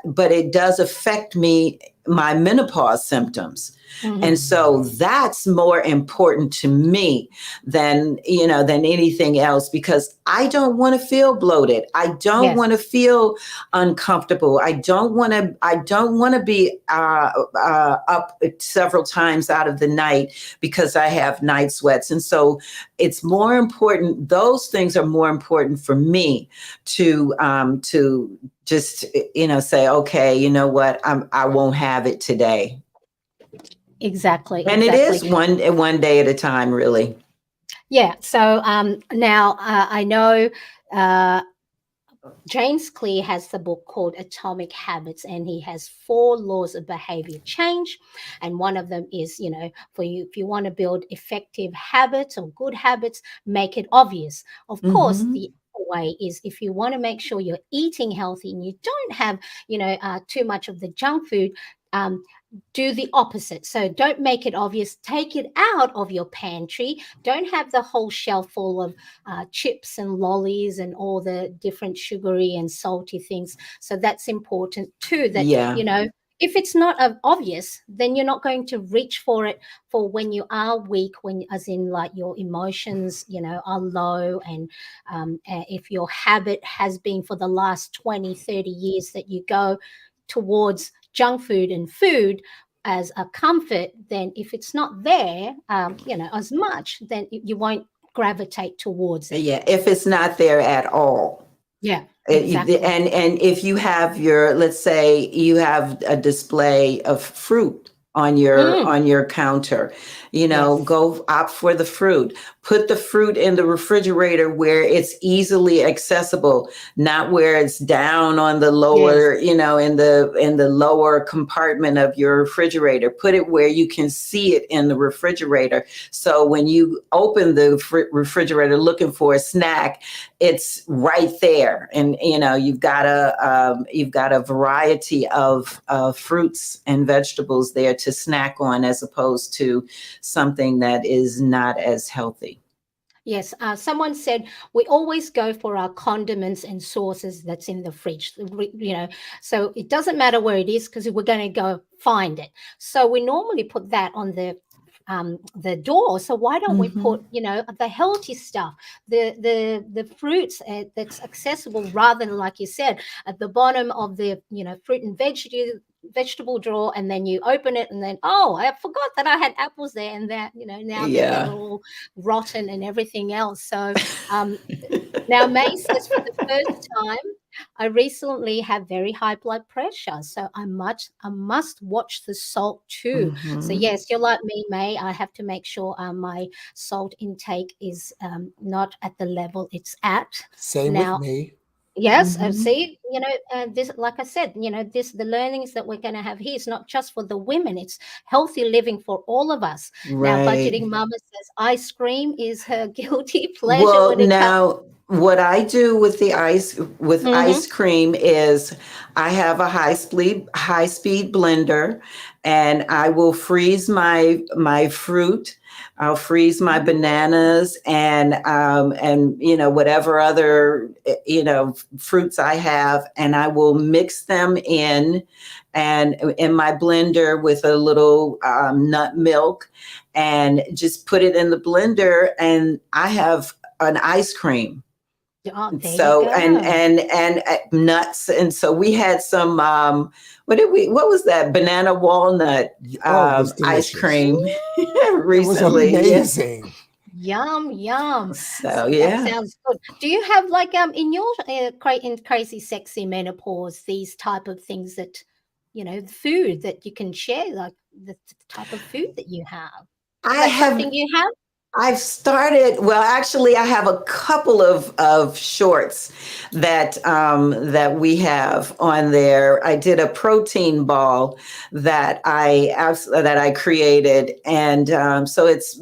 but it does affect me, my menopause symptoms. And Mhm. so that's more important to me than anything else, because I don't want to feel bloated. I don't Yes. want to feel uncomfortable. I don't want to be up several times out of the night because I have night sweats. And so it's more important. Those things are more important for me to just say, okay, you know what, I won't have it today. Exactly. And it is Exactly. one day at a time, really. Yeah. So now I know uh, James Clear has the book called Atomic Habits, and he has 4 laws of behavior change. And one of them is, for you, if you want to build effective habits or good habits, make it obvious. Of course, Hmm. the other way is if you want to make sure you're eating healthy and you don't have, too much of the junk food. Um, do the opposite. So don't make it obvious. Take it out of your pantry. Don't have the whole shelf full of chips and lollies and all the different sugary and salty things. So that's important too. That, Yeah. if it's not obvious, then you're not going to reach for it for when you are weak, when, as in, like, your emotions, are low. And if your habit has been for the last 20, 30 years that you go towards junk food and food as a comfort, then if it's not there, as much, then you won't gravitate towards it. Yeah. If it's not there at all. Yeah, It- exactly. and if you have let's say you have a display of fruit Mm, on your counter, yes, go opt for the fruit. Put the fruit in the refrigerator where it's easily accessible, not where it's down on the yes, lower, in the lower compartment of your refrigerator. Put it where you can see it in the refrigerator. So when you open the refrigerator looking for a snack, it's right there, and you've got a variety of fruits and vegetables there to snack on, as opposed to something that is not as healthy. yes. Someone said we always go for our condiments and sauces that's in the fridge. So it doesn't matter where it is because we're going to go find it. So we normally put that on the door. So why don't we Hmm. put, the healthy stuff, the fruits that's accessible, rather than, like you said, at the bottom of the, fruit and vegetable drawer, and then you open it and then, oh, I forgot that I had apples there, and that, now they're Yeah. all rotten and everything else. So um, now May says, for the first time, I recently have very high blood pressure, so I must watch the salt too. So Hmm. yes, you're like me, May. I have to make sure my salt intake is not at the level it's at Same with now. me. Yes, Hmm. see, this, like I said, the learnings that we're going to have here is not just for the women; it's healthy living for all of us. Now, Right. budgeting mama says ice cream is her guilty pleasure Well, when it comes. now what I do with Mm-hmm. ice cream is I have a high speed blender, and I will freeze my fruit. I'll freeze my bananas and whatever other fruits I have, and I will mix them in my blender with a little nut milk, and just put it in the blender, and I have an ice cream. Oh, there you So go. and nuts, and so we had some what was that, banana walnut Oh, it was ice delicious. cream It was recently. Yeah. amazing. Yum, yum. So That yeah. sounds good. Do you have, like, in your in Crazy Sexy Menopause, these type of things that, food that you can share, like the type of food that you have? Is I that something have you have? I've started, well, actually, I have a couple of shorts that we have on there. I did a protein ball that I created, and so it's,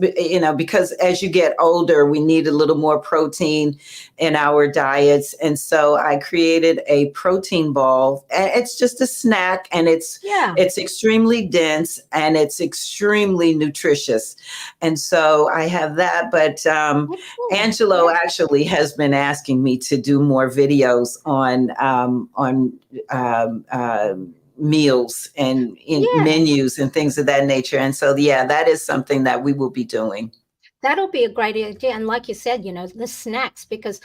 because as you get older, we need a little more protein in our diets, and so I created a protein ball. And it's just a snack, and Yeah. it's extremely dense and it's extremely nutritious. And so I have that, but Excellent. Angelo Yeah. actually has been asking me to do more videos on meals and in Yeah. menus and things of that nature. And so, yeah, that is something that we will be doing. That'll be a great idea. And like you said, the snacks, because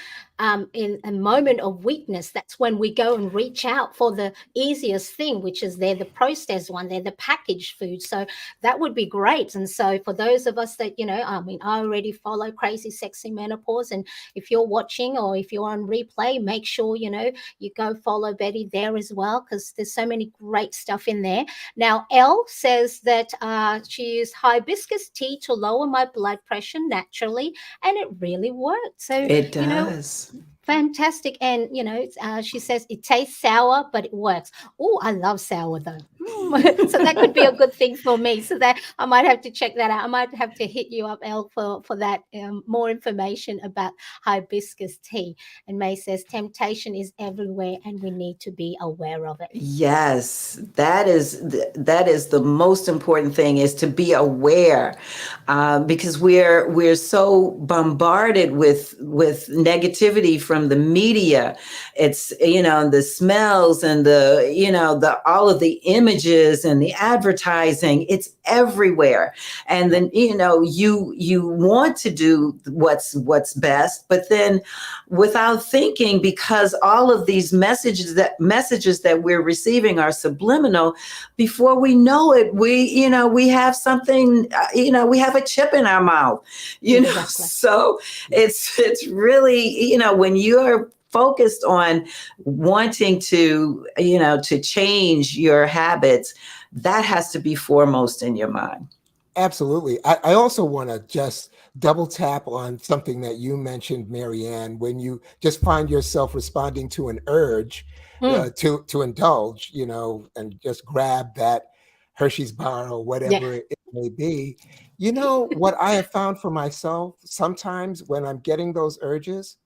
in a moment of weakness, that's when we go and reach out for the easiest thing, which is they're the processed one, they're the packaged food. So that would be great. And so for those of us that, I mean, I already follow Crazy Sexy Menopause. And if you're watching or if you're on replay, make sure, you go follow Betty there as well, because there's so many great stuff in there. Now, Elle says that she used hibiscus tea to lower my blood pressure naturally, and it really worked. So, It you know, does. fantastic. And, she says it tastes sour, but it works. Oh, I love sour though. So that could be a good thing for me. So that I might have to check that out. I might have to hit you up, Elle, for that more information about hibiscus tea. And May says temptation is everywhere, and we need to be aware of it. Yes, that is the most important thing, is to be aware, because we're so bombarded with negativity from the media. It's, the smells and the all of the images and the advertising. It's everywhere, and then you want to do what's best, but then without thinking, because all of these messages that we're receiving are subliminal, before we know it, we have something, we have a chip in our mouth, Exactly. so it's really, when you're focused on wanting to change your habits, that has to be foremost in your mind. Absolutely. I also want to just double tap on something that you mentioned, Marianne, when you just find yourself responding to an urge Mm, to indulge, and just grab that Hershey's bar or yeah. whatever it may be. You know what I have found for myself sometimes when I'm getting those urges,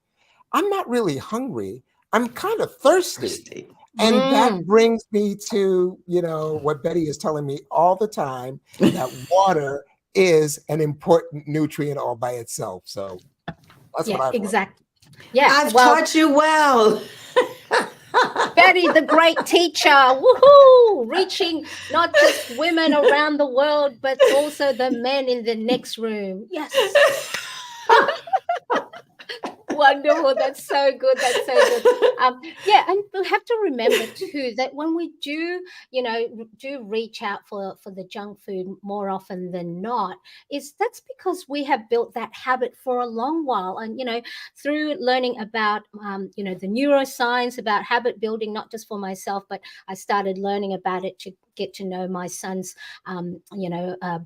I'm not really hungry. I'm kind of thirsty. Thirsty. And that Mm, brings me to, what Betty is telling me all the time, that water is an important nutrient all by itself. So that's what yeah, I've learned. exactly. Yeah. I've Well, taught you well. Betty, the great teacher, woohoo! Reaching not just women around the world, but also the men in the next room. Yes. Wonderful. That's so good. That's so good. Yeah, and we have to remember too that when we do reach out for the junk food more often than not, that's because we have built that habit for a long while, and through learning about the neuroscience about habit building, not just for myself, but I started learning about it to get to know my son's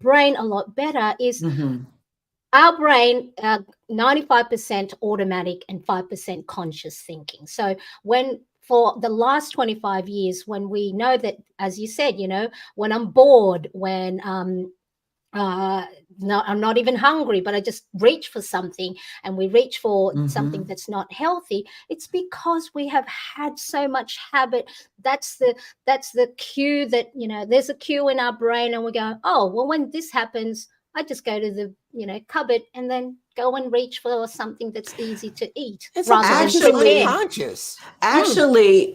brain a lot better. Is Mhm. our brain 95% automatic and 5% conscious thinking. So when for the last 25 years, when we know that, as you said, when I'm bored, when uh I'm not even hungry, but I just reach for something, and we reach for something Mhm. that's not healthy, it's because we have had so much habit. That's the cue that there's a cue in our brain, and we go, oh well, when this happens, I just go to the cupboard and then go and reach for something that's easy to eat It's rather about than just Actually, prepare. unconscious. Mm, actually,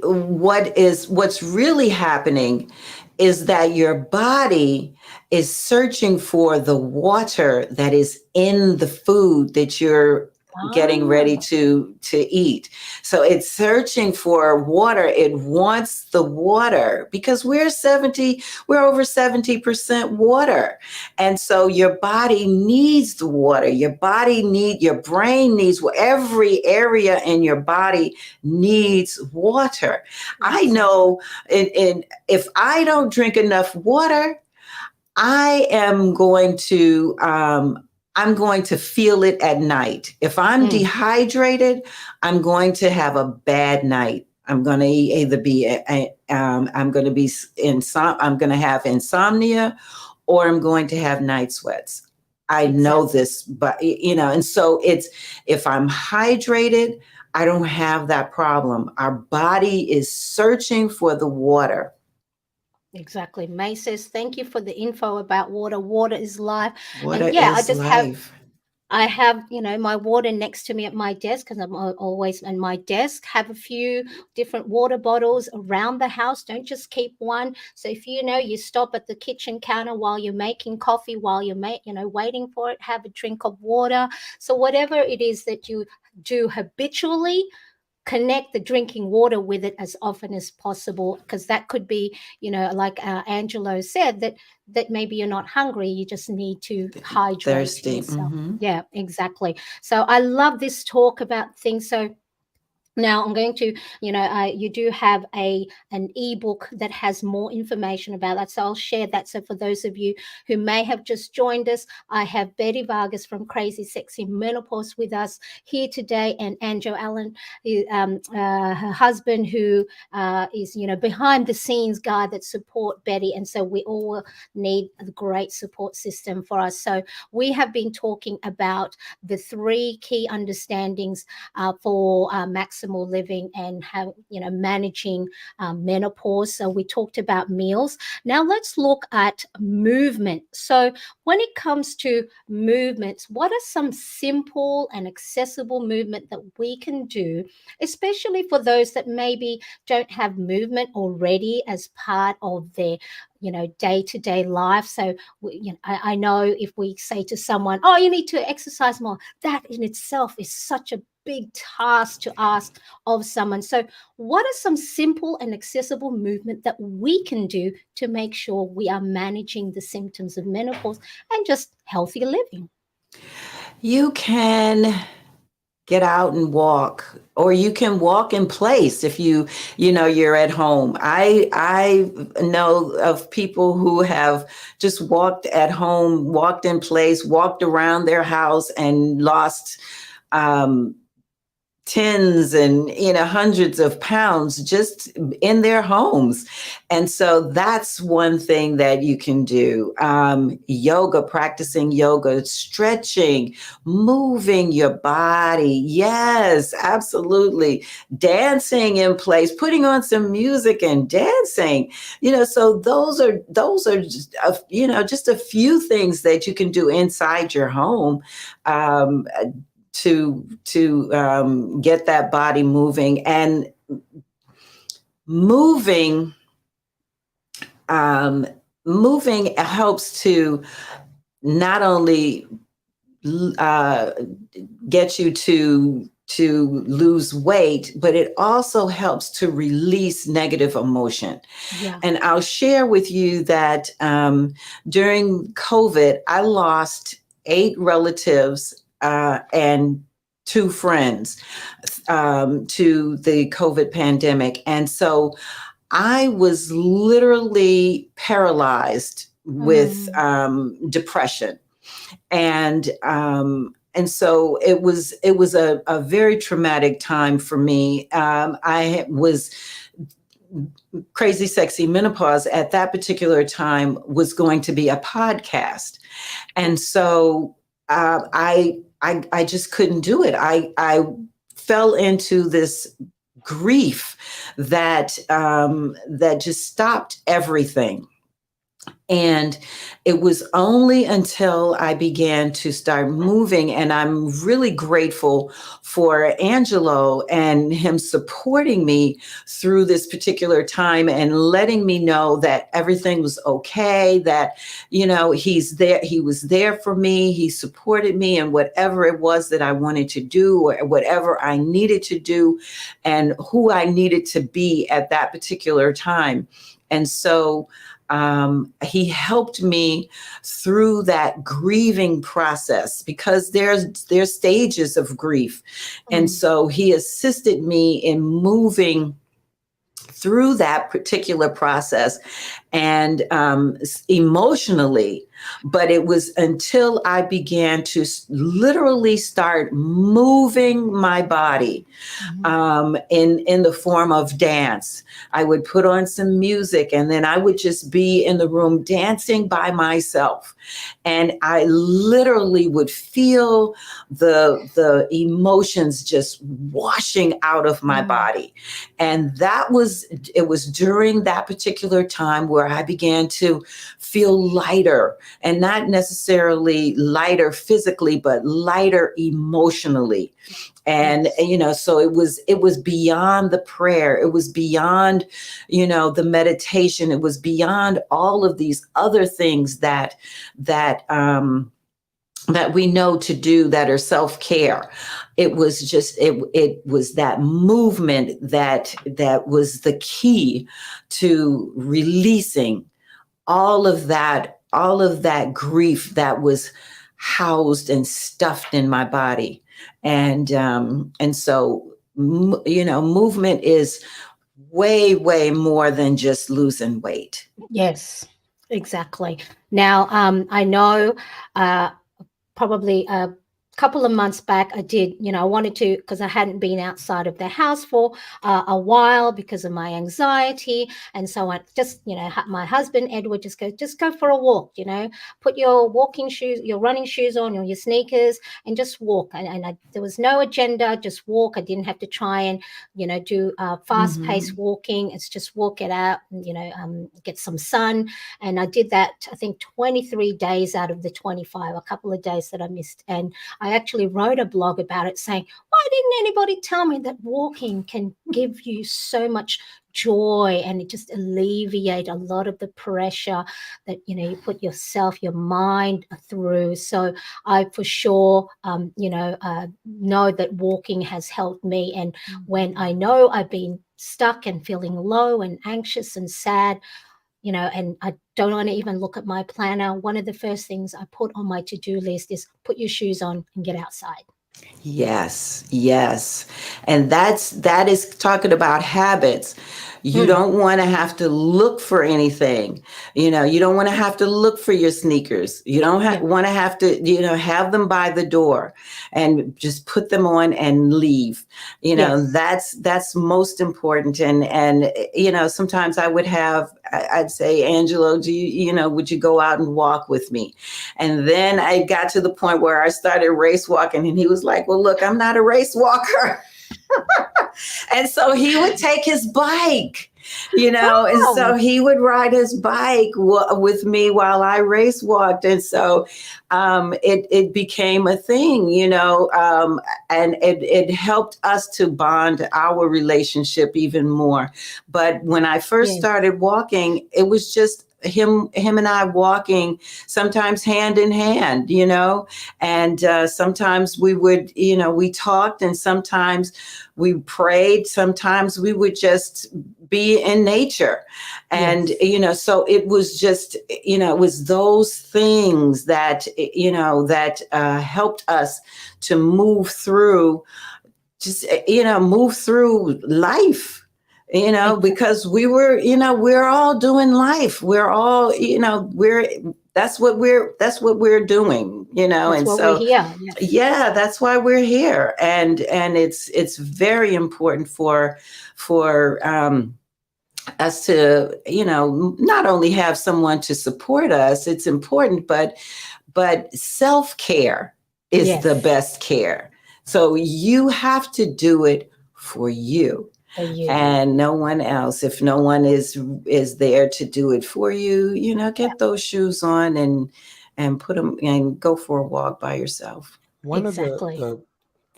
what's really happening is that your body is searching for the water that is in the food that you're getting ready ah, to eat. So it's searching for water. It wants the water because we're over 70% water. And so your body needs the water. Your brain needs, every area in your body needs water. I exactly. know if I don't drink enough water, I am going to I'm going to feel it at night. If I'm dehydrated, I'm going to have a bad night. I'm going to either be, I'm going to be I'm going to have insomnia, or I'm going to have night sweats. I know this, but and so if I'm hydrated, I don't have that problem. Our body is searching for the water. Exactly. May says, thank you for the info about water. Water is life. Water And yeah, I is just life. I have, my water next to me at my desk because I'm always on my desk. Have a few different water bottles around the house. Don't just keep one. So if you stop at the kitchen counter while you're making coffee, while you're waiting for it, have a drink of water. So whatever it is that you do habitually, connect the drinking water with it as often as possible, because that could be, like Angelo said, that maybe you're not hungry, you just need to hydrate Thirsty. yourself. Mm-hmm. Yeah, exactly. So I love this talk about things. So now I'm going to, you do have an ebook that has more information about that. So I'll share that. So for those of you who may have just joined us, I have Bette Vargas from Crazy Sexy Menopause with us here today, and Angelo Allen, her husband, who is, behind the scenes guy that support Bette. And so we all need a great support system for us. So we have been talking about the 3 key understandings for maximal living and how managing menopause. So we talked about meals. Now let's look at movement. So when it comes to movements, what are some simple and accessible movement that we can do, especially for those that maybe don't have movement already as part of their day-to-day life? So I know if we say to someone, oh, you need to exercise more, that in itself is such a big task to ask of someone. So what are some simple and accessible movement that we can do to make sure we are managing the symptoms of menopause and just healthier living? You can get out and walk, or you can walk in place if you're at home. I know of people who have just walked at home, walked in place, walked around their house and lost tens and hundreds of pounds just in their homes. And so that's one thing that you can do. Yoga, practicing yoga, stretching, moving your body. Yes, absolutely. Dancing in place, putting on some music and dancing. So those are just just a few things that you can do inside your home to get that body moving. And moving helps to not only get you to lose weight, but it also helps to release negative emotion. Yeah. And I'll share with you that during COVID, I lost 8 relatives and 2 friends to the COVID pandemic. And so I was literally paralyzed with depression. And so it was a very traumatic time for me. I was Crazy Sexy Menopause at that particular time was going to be a podcast. And so I just couldn't do it. I fell into this grief that just stopped everything. And it was only until I began to start moving, and I'm really grateful for Angelo and him supporting me through this particular time and letting me know that everything was okay, that, he's there, he was there for me, he supported me in whatever it was that I wanted to do or whatever I needed to do and who I needed to be at that particular time. And so he helped me through that grieving process, because there's stages of grief. And so he assisted me in moving through that particular process. And emotionally, But it was until I began to literally start moving my body in the form of dance. I would put on some music and then I would just be in the room dancing by myself. And I literally would feel the emotions just washing out of my body. And it was during that particular time where I began to feel lighter, and not necessarily lighter physically, but lighter emotionally. And so it was beyond the prayer, it was beyond the meditation, it was beyond all of these other things that we know to do that are self-care. It was just it was that movement that was the key to releasing all of that grief that was housed and stuffed in my body. And so movement is way more than just losing weight. Yes, exactly. Now, I know probably a couple of months back, I did, I wanted to, because I hadn't been outside of the house for a while because of my anxiety. And so I just, my husband, Edward, just go for a walk, put your walking shoes, your running shoes on, or your sneakers, and just walk. And there was no agenda, just walk. I didn't have to try and, do fast paced walking. It's just walk it out, and, get some sun. And I did that, I think 23 days out of the 25, a couple of days that I missed. And I actually wrote a blog about it saying, why didn't anybody tell me that walking can give you so much joy and it just alleviate a lot of the pressure that, you put yourself, your mind through. So I for sure, know that walking has helped me. And when I know I've been stuck and feeling low and anxious and sad, and I don't want to even look at my planner, one of the first things I put on my to-do list is put your shoes on and get outside. Yes. And that is talking about habits. You don't want to have to look for anything. You don't want to have to look for your sneakers. You don't want to have to, have them by the door and just put them on and leave. That's most important. And sometimes I'd say, Angelo, would you go out and walk with me? And then I got to the point where I started race walking and he was like, well, look, I'm not a race walker. And so he would take his bike, and so he would ride his bike with me while I race walked. And so it became a thing, and it helped us to bond our relationship even more. But when I first started walking, it was just him and I walking, sometimes hand in hand, and sometimes we would, we talked, and sometimes we prayed, sometimes we would just be in nature. And, so it was just, it was those things that, that helped us to move through, move through life. Because we were, we're all doing life. We're all, that's what we're doing, That's and what so we're here. yeah, that's why we're here. And it's very important for us to, not only have someone to support us, it's important, but self-care is the best care. So you have to do it for you. And no one else. If no one is there to do it for you, get those shoes on and put them and go for a walk by yourself. One of the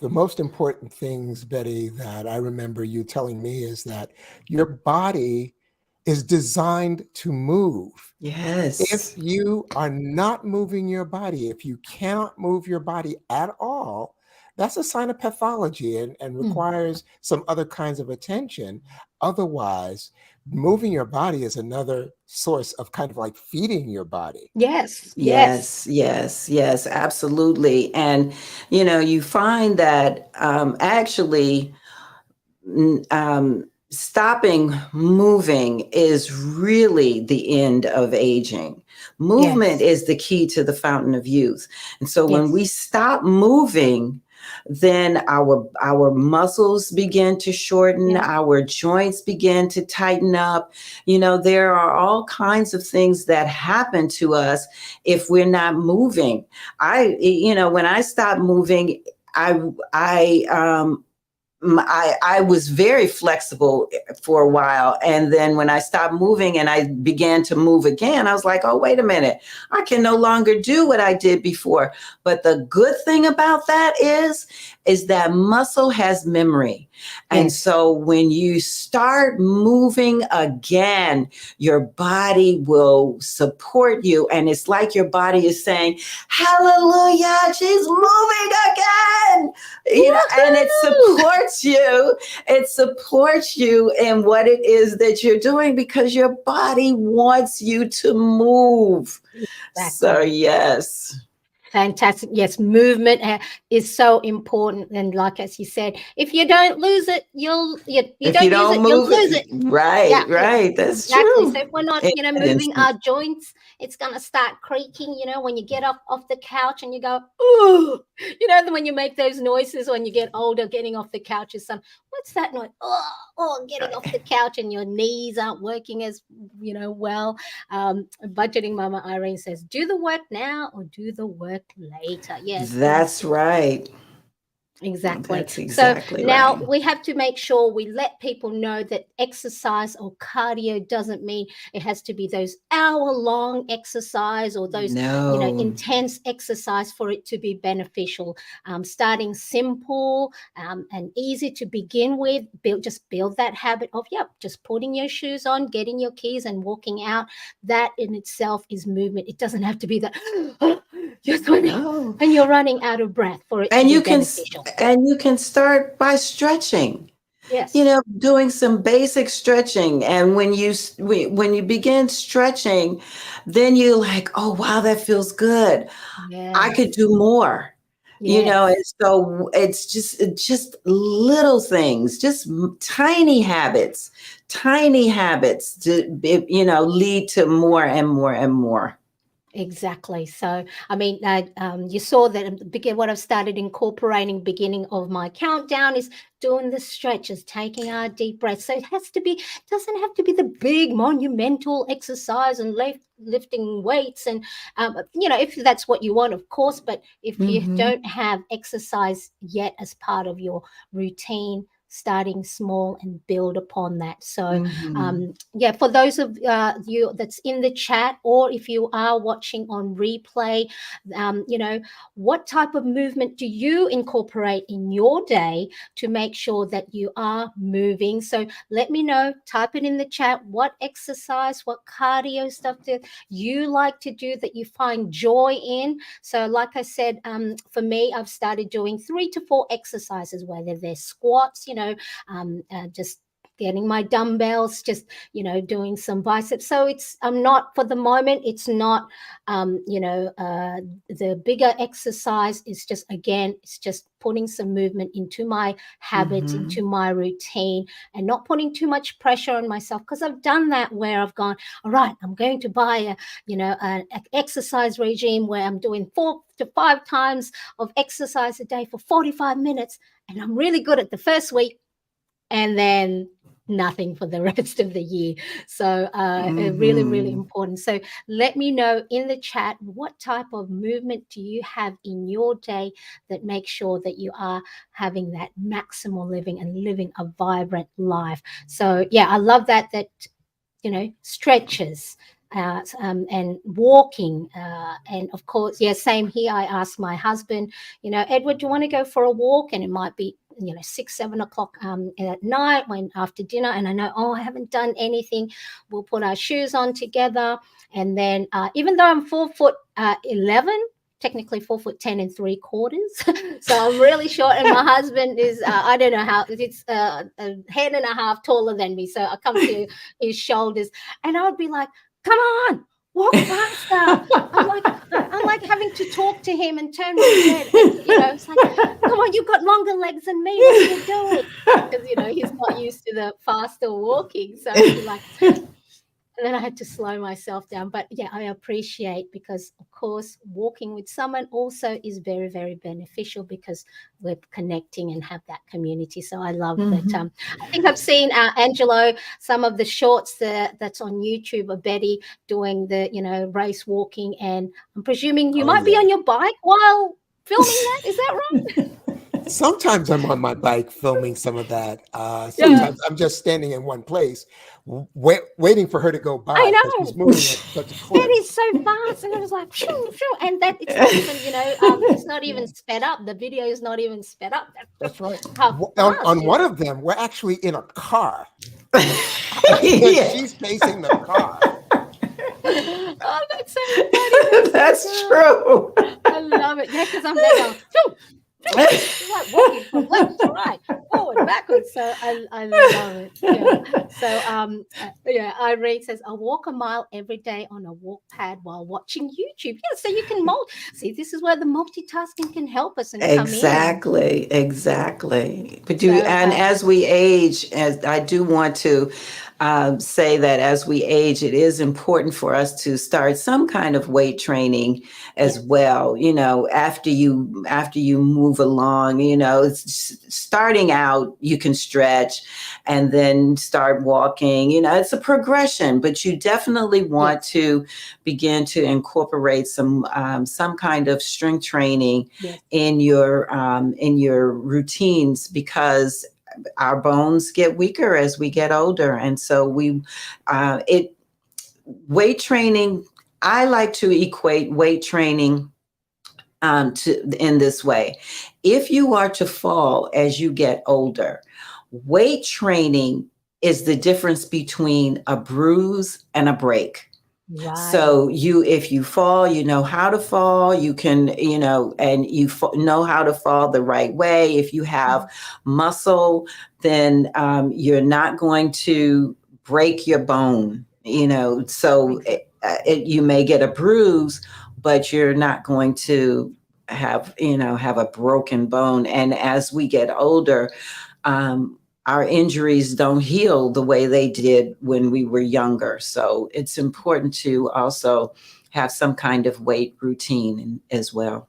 most important things, Bette, that I remember you telling me is that your body is designed to move. Yes. If you are not moving your body, if you cannot move your body at all, that's a sign of pathology and requires some other kinds of attention. Otherwise, moving your body is another source of kind of like feeding your body. Yes, absolutely. And, you find that actually, stopping moving is really the end of aging. Movement Yes. is the key to the fountain of youth. And so when we Yes. stop moving, then our muscles begin to shorten, Yeah. our joints begin to tighten up. There are all kinds of things that happen to us if we're not moving. When I stopped moving, I I I was very flexible for a while. And then when I stopped moving and I began to move again, I was like, oh, wait a minute. I can no longer do what I did before. But the good thing about that is that muscle has memory. And Yes. so when you start moving again, your body will support you. And it's like your body is saying, hallelujah, she's moving again. And Woohoo! it supports you in what it is that you're doing because your body wants you to move. So Exactly. yes. Fantastic. Yes, movement is so important. And like as you said, if you don't lose it, you If you don't use don't it, you'll move lose it. it, right, Yeah, right, that's exactly. So true. if we're not, Amen. moving our joints, it's gonna start creaking. When you get off the couch and you go, oh, when you make those noises when you get older, getting off the couch is what's that noise? Getting off the couch and your knees aren't working as well. Budgeting Mama Irene says, do the work now or do the work later. Yes, That's right. exactly. That's So exactly now right. we have to make sure we let people know that exercise or cardio doesn't mean it has to be those hour-long exercise or those, No. intense exercise for it to be beneficial. Starting simple and easy to begin with, build that habit of, just putting your shoes on, getting your keys and walking out. That in itself is movement. It doesn't have to be that, you're swimming No. and you're running out of breath for it to And be you can beneficial. and you can start by stretching. Yes. Doing some basic stretching. And when you begin stretching, then you're like, oh wow, that feels good. I could Yes. do more. And Yes. so it's just little things, just tiny habits to lead to more and more and more. Exactly. So, I mean, you saw that at the what I've started incorporating beginning of my countdown is doing the stretches, taking our deep breaths. So it doesn't have to be the big monumental exercise and lifting weights. And, if that's what you want, of course, but if you Hmm. don't have exercise yet as part of your routine, starting small and build upon that. So, Hmm. for those of you that's in the chat, or if you are watching on replay, what type of movement do you incorporate in your day to make sure that you are moving? So let me know, type it in the chat. What exercise, what cardio stuff do you like to do that you find joy in? So like I said, for me, I've started doing 3 to 4 exercises, whether they're squats, just getting my dumbbells, just doing some biceps. So it's I'm not, for the moment, it's not the bigger exercise is just, again, it's just putting some movement into my habits, into Hmm. my routine, and not putting too much pressure on myself, because I've done that where I've gone, all right, I'm going to buy an exercise regime where I'm doing 4 to 5 times of exercise a day for 45 minutes, and I'm really good at the first week, and then nothing for the rest of the year. So really, really Hmm. important. So let me know in the chat, what type of movement do you have in your day that makes sure that you are having that maximal living and living a vibrant life. So yeah, I love that stretches, and walking, and of course, yeah, same here. I asked my husband, Edward, do you want to go for a walk? And it might be 6, 7 o'clock at night, when after dinner, and I know, oh, I haven't done anything. We'll put our shoes on together, and then even though I'm 4 foot 11, technically 4 foot 10 3/4. So I'm really short, and my husband is I don't know how, it's a head and a half taller than me, so I come to his shoulders, and I would be like, come on, walk faster. I'm like having to talk to him and turn my head. And, it's like, come on, you've got longer legs than me. What are you doing? Because, he's not used to the faster walking. So I'd be like, and then I had to slow myself down. But yeah, I appreciate, because of course, walking with someone also is very, very beneficial, because we're connecting and have that community. So I love that. I think I've seen Angelo, some of the shorts that's on YouTube of Bette doing the, race walking. And I'm presuming you might be on your bike while filming that. Is that right? Sometimes I'm on my bike filming some of that. Sometimes I'm just standing in one place, waiting for her to go by. I know. She's moving at such a clip. That is so fast, and I was like, phew, phew, and that it's not even, it's not even sped up. The video is not even sped up. That's right. How On one of them, we're actually in a car. She's facing the car. Oh, that's so funny. That's true. I love it. Yeah, because I'm there going, phew. It's like walking from left to right, forward, backwards. So I love it. Yeah. So Irene says, I walk a mile every day on a walk pad while watching YouTube. Yeah, so you can see, this is where the multitasking can help us and Exactly. But as we age, as I do want to say that as we age, it is important for us to start some kind of weight training as well. After you move along, starting out, you can stretch and then start walking. It's a progression, but you definitely want to begin to incorporate some kind of strength training in your routines, because our bones get weaker as we get older. And so weight training, I like to equate weight training in this way. If you are to fall as you get older, weight training is the difference between a bruise and a break. Right. So if you fall, you know how to fall, you can, and you know how to fall the right way. If you have muscle, then you're not going to break your bone, so you may get a bruise, but you're not going to have a broken bone. And as we get older, our injuries don't heal the way they did when we were younger. So it's important to also have some kind of weight routine as well.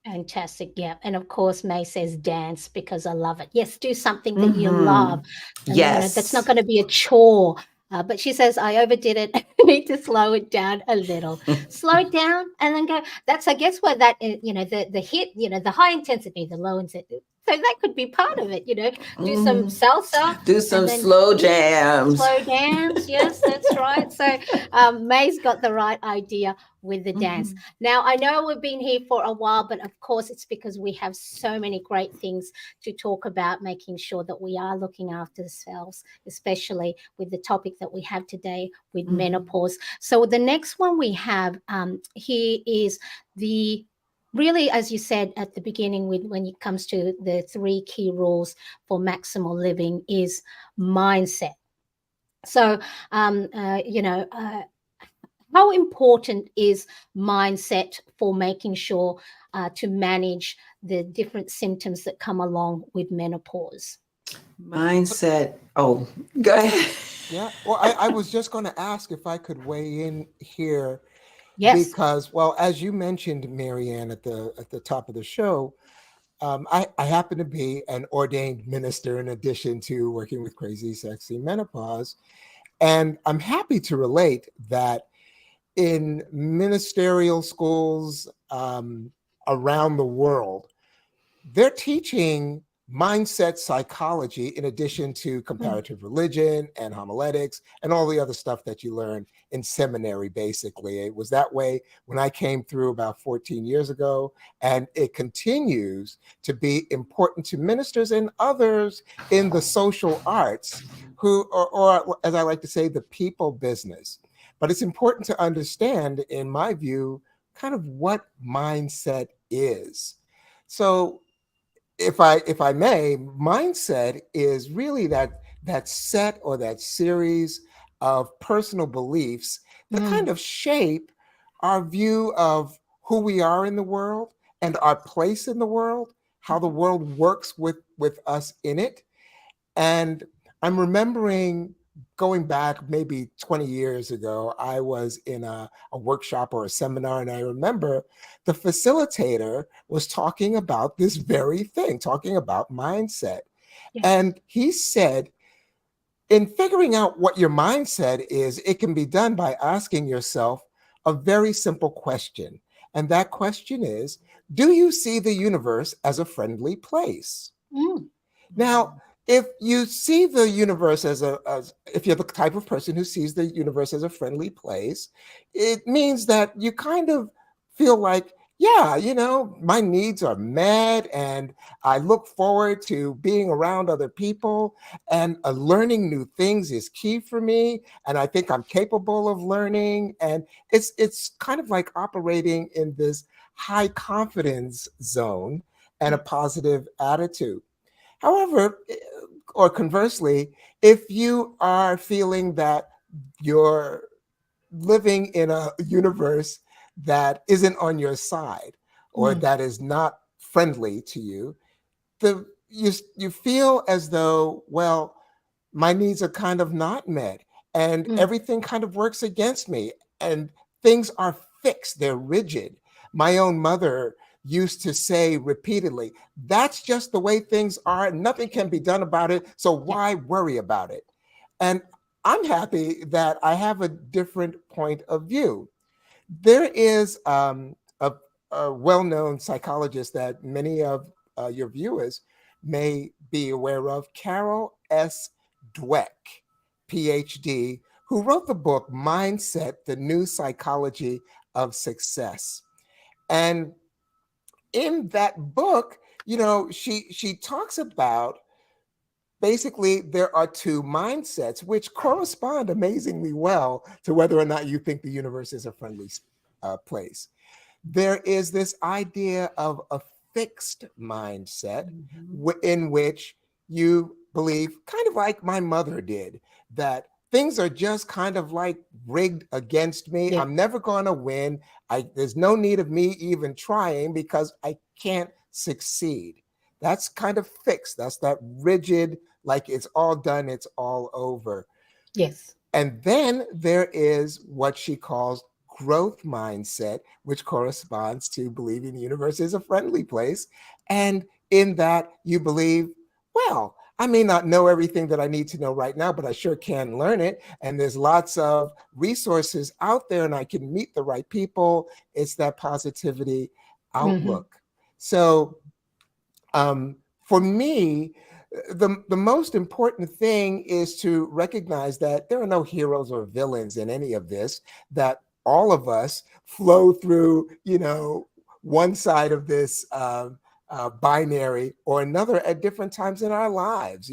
Fantastic. Yeah. And of course, May says dance, because I love it. Yes, do something that you love. And, that's not going to be a chore. But she says, I overdid it. I need to slow it down a little. Slow it down and then go. That's, I guess, where that, the hit, the high intensity, the low intensity. So that could be part of it, do some salsa. Do some slow jams. Slow dance. Yes, that's right. So May's got the right idea with the dance. Now, I know we've been here for a while, but of course it's because we have so many great things to talk about, making sure that we are looking after ourselves, especially with the topic that we have today with menopause. So the next one we have here is really, as you said at the beginning, when it comes to the 3 key rules for maximal living, is mindset. So, how important is mindset for making sure to manage the different symptoms that come along with menopause? Mindset. Oh, go ahead. Yeah. Well, I was just going to ask if I could weigh in here. Yes. Because, well, as you mentioned, Mariane, at the top of the show, I happen to be an ordained minister in addition to working with Crazy Sexy Menopause. And I'm happy to relate that in ministerial schools around the world, they're teaching mindset psychology in addition to comparative religion and homiletics and all the other stuff that you learn in seminary. Basically, it was that way when I came through about 14 years ago, and it continues to be important to ministers and others in the social arts who, or as I like to say, the people business. But it's important to understand, in my view, kind of what mindset is. So if I may, mindset is really that set or that series of personal beliefs that kind of shape our view of who we are in the world and our place in the world, how the world works with us in it. And I'm remembering going back maybe 20 years ago, I was in a workshop or a seminar, and I remember the facilitator was talking about this very thing, talking about mindset. Yes. And he said, in figuring out what your mindset is, it can be done by asking yourself a very simple question. And that question is, do you see the universe as a friendly place? Mm. Now, if you see the universe if you're the type of person who sees the universe as a friendly place, it means that you kind of feel like, yeah, my needs are met, and I look forward to being around other people, and learning new things is key for me, and I think I'm capable of learning, and it's kind of like operating in this high confidence zone and a positive attitude. However, or conversely, if you are feeling that you're living in a universe that isn't on your side or that is not friendly to you, you feel as though, well, my needs are kind of not met, and everything kind of works against me, and things are fixed, they're rigid. My own mother used to say repeatedly, that's just the way things are, nothing can be done about it, so why worry about it? And I'm happy that I have a different point of view. There is a well-known psychologist that many of your viewers may be aware of, Carol S. Dweck, PhD, who wrote the book Mindset: The New Psychology of Success. And in that book, she talks about, basically, there are two mindsets which correspond amazingly well to whether or not you think the universe is a friendly place. There is this idea of a fixed mindset in which you believe, kind of like my mother did, that things are just kind of like rigged against me. Yeah. I'm never going to win. There's no need of me even trying because I can't succeed. That's kind of fixed. That's that rigid, like it's all done, it's all over. Yes. And then there is what she calls growth mindset, which corresponds to believing the universe is a friendly place. And in that, you believe, well, I may not know everything that I need to know right now, but I sure can learn it. And there's lots of resources out there, and I can meet the right people. It's that positivity outlook. So for me, the most important thing is to recognize that there are no heroes or villains in any of this, that all of us flow through, one side of this binary or another at different times in our lives.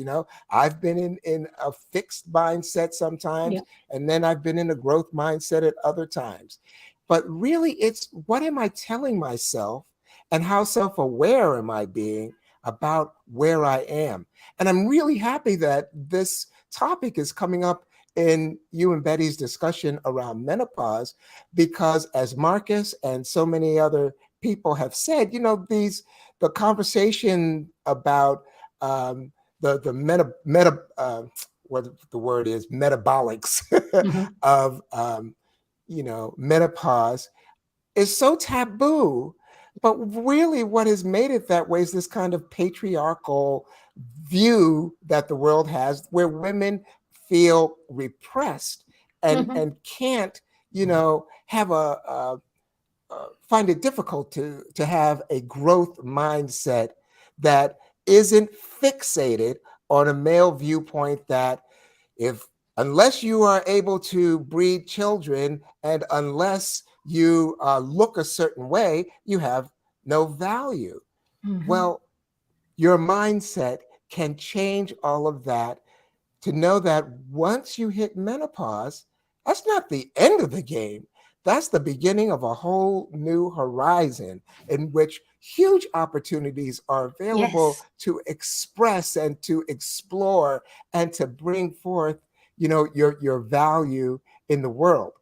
I've been in a fixed mindset sometimes, and then I've been in a growth mindset at other times. But really, it's what am I telling myself, and how self-aware am I being about where I am? And I'm really happy that this topic is coming up in you and Betty's discussion around menopause, because as Marcus and so many other people have said, the conversation about what the word is, metabolics of menopause is so taboo. But really what has made it that way is this kind of patriarchal view that the world has, where women feel repressed and can't, have find it difficult to have a growth mindset that isn't fixated on a male viewpoint that unless you are able to breed children and unless you look a certain way, you have no value. Well, your mindset can change all of that to know that once you hit menopause, that's not the end of the game. That's the beginning of a whole new horizon in which huge opportunities are available to express and to explore and to bring forth, your value in the world.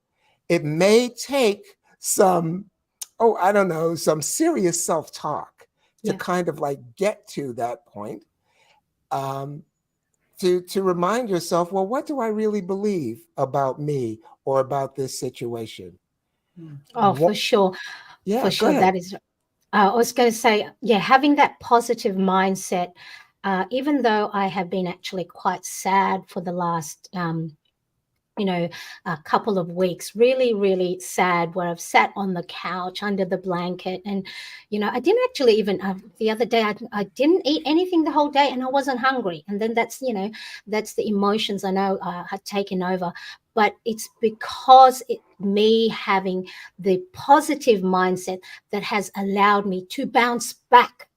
It may take some, I don't know, some serious self-talk to Yeah. kind of like get to that point. To remind yourself, well, what do I really believe about me or about this situation? Oh, for What, sure. For yeah, go sure. ahead. That is, I was going to say, yeah, having that positive mindset, even though I have been actually quite sad for the last, a couple of weeks, really, really sad, where I've sat on the couch under the blanket. And, I didn't actually even, the other day, I didn't eat anything the whole day and I wasn't hungry. And then that's the emotions I know had taken over. But it's because me having the positive mindset that has allowed me to bounce back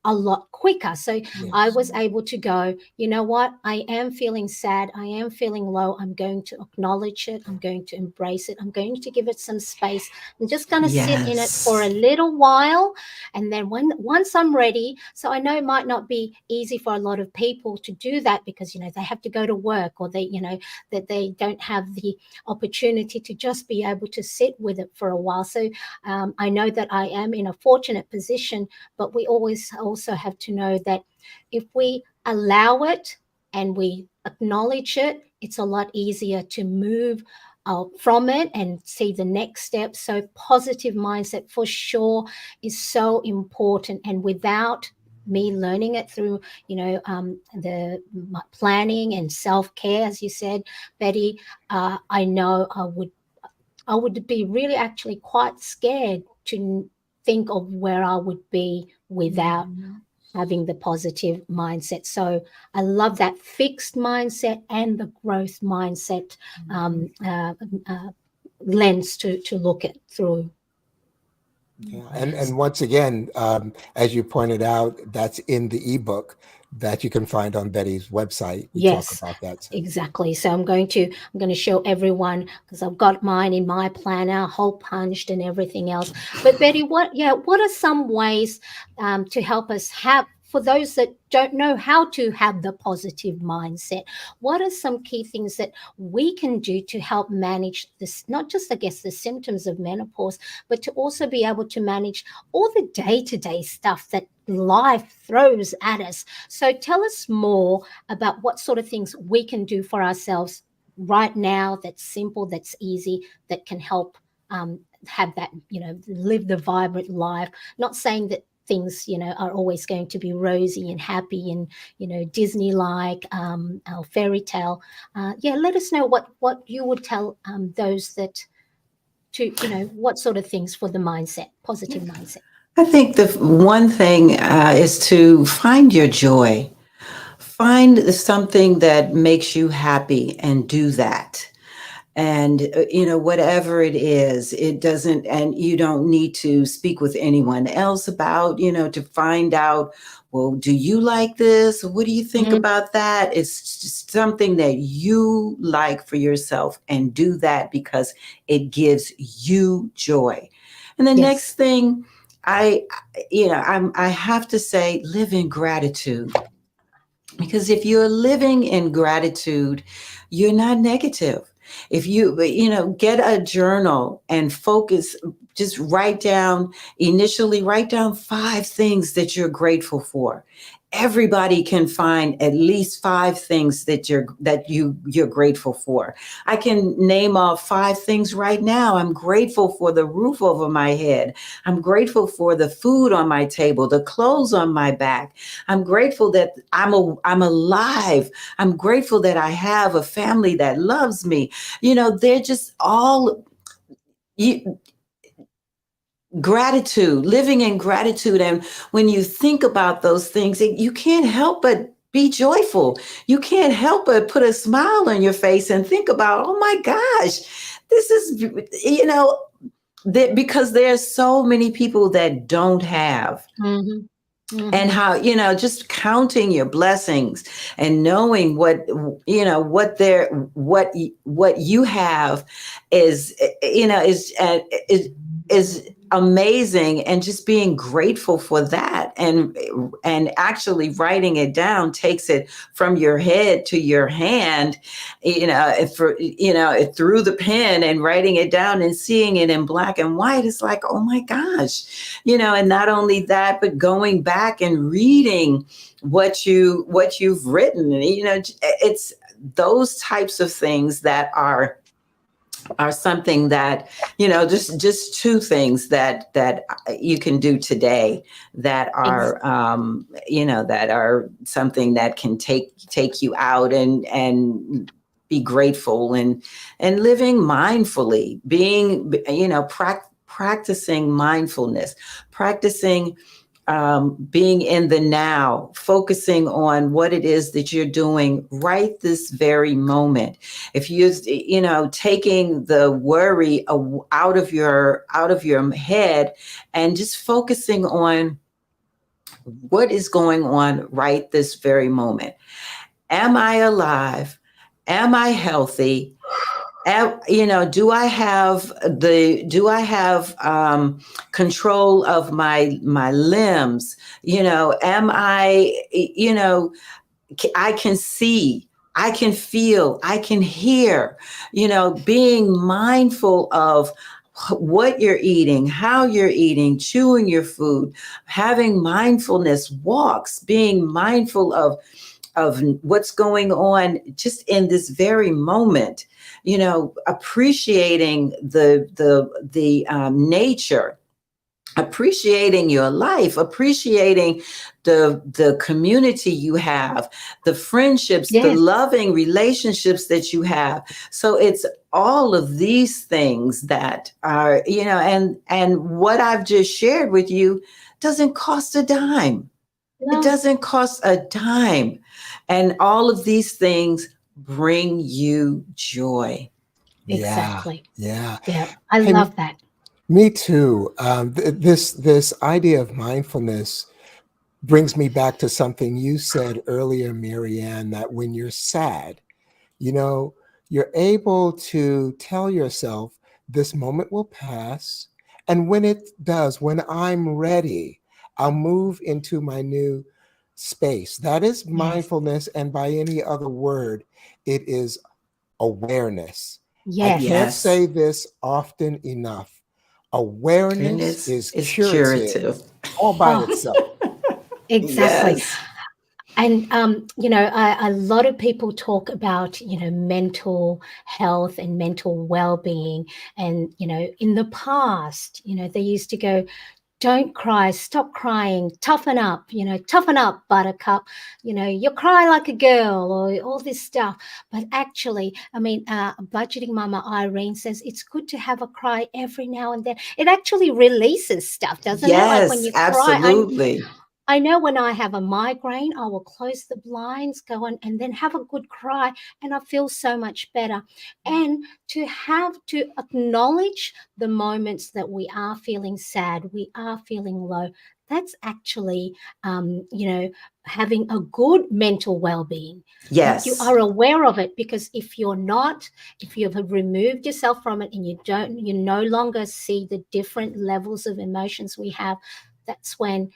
a lot quicker. So I Yes. was able to go, you know what? I am feeling sad. I am feeling low. I'm going to acknowledge it. I'm going to embrace it. I'm going to give it some space. I'm just going to sit in it for a Yes. little while. And then once I'm ready, so I know it might not be easy for a lot of people to do that because, they have to go to work or that they don't have the opportunity to just be able to sit with it for a while. So I know that I am in a fortunate position, but we always also have to know that if we allow it and we acknowledge it, it's a lot easier to move from it and see the next step. So positive mindset for sure is so important. And without me learning it through, the planning and self-care, as you said, Betty, I know I would be really actually quite scared to think of where I would be without having the positive mindset. So I love that fixed mindset and the growth mindset lens to look at through. Yeah. Yes. And once again, as you pointed out, that's in the ebook that you can find on Betty's website. We talk Yes, about that too. exactly. So I'm going to show everyone because I've got mine in my planner, hole punched and everything else. But Betty, what are some ways to help us have, for those that don't know how to have the positive mindset, what are some key things that we can do to help manage this, not just, I guess, the symptoms of menopause, but to also be able to manage all the day-to-day stuff that life throws at us? So tell us more about what sort of things we can do for ourselves right now that's simple, that's easy, that can help have that, live the vibrant life. Not saying that things, are always going to be rosy and happy and, Disney like our fairy tale. Let us know what you would tell those that to, what sort of things for the mindset, positive mindset. I think the one thing is to find your joy. Find something that makes you happy and do that. And, whatever it is, it doesn't, and you don't need to speak with anyone else about, to find out, well, do you like this? What do you think Mhm. about that? It's just something that you like for yourself and do that because it gives you joy. And the Yes. next thing I have to say, live in gratitude. Because if you're living in gratitude, you're not negative. If get a journal and focus, just initially write down 5 things that you're grateful for. Everybody can find at least 5 things that you're grateful for. I can name off 5 things right now. I'm grateful for the roof over my head. I'm grateful for the food on my table, the clothes on my back. I'm grateful that I'm alive. I'm grateful that I have a family that loves me. They're just all you, gratitude, living in gratitude. And when you think about those things, you can't help but be joyful. You can't help but put a smile on your face and think about, oh my gosh, this is, because there's so many people that don't have. Mm-hmm. And Mm-hmm. how, just counting your blessings and knowing what you have is amazing, and just being grateful for that, and actually writing it down takes it from your head to your hand, through the pen, and writing it down and seeing it in black and white is like, oh my gosh, and not only that, but going back and reading what you've written. It's those types of things that are something that, just two things that you can do today that are that are something that can take you out and be grateful, and living mindfully, being, practicing mindfulness, practicing being in the now, focusing on what it is that you're doing right this very moment. If you're, taking the worry out of your head, and just focusing on what is going on right this very moment. Am I alive? Am I healthy? Do I have control of my limbs? Am I, I can see, I can feel, I can hear, being mindful of what you're eating, how you're eating, chewing your food, having mindfulness walks, being mindful of what's going on just in this very moment, appreciating the nature, appreciating your life, appreciating the community you have, the friendships, the Yes. loving relationships that you have. So it's all of these things that are, and what I've just shared with you doesn't cost a dime. It No, doesn't cost a dime. And all of these things bring you joy. Yeah, exactly. yeah. Yeah, I Hey, love that. me too. This idea of mindfulness brings me back to something you said earlier, Marianne, that when you're sad, you know, you're able to tell yourself this moment will pass. And when it does, when I'm ready, I'll move into my new space. That is Yes. mindfulness. And by any other word, it is awareness. I Yes. can't Yes. say this often enough. Awareness Awareness is is curative curative. all by Oh, itself. exactly. Yes. And a lot of people talk about mental health and mental well-being, and in the past, they used to go, don't cry, stop crying, toughen up, buttercup, you cry like a girl, or all this stuff. But actually, I mean, budgeting mama Irene says it's good to have a cry every now and then. It actually releases stuff, doesn't it? Like when Yes, you cry, absolutely. I know when I have a migraine, I will close the blinds, go on, and then have a good cry, and I feel so much better. And to have to acknowledge the moments that we are feeling sad, we are feeling low, that's actually, having a good mental well-being. That you Yes. are aware of it, because if you're not, if you have removed yourself from it and you no longer see the different levels of emotions we have, that's when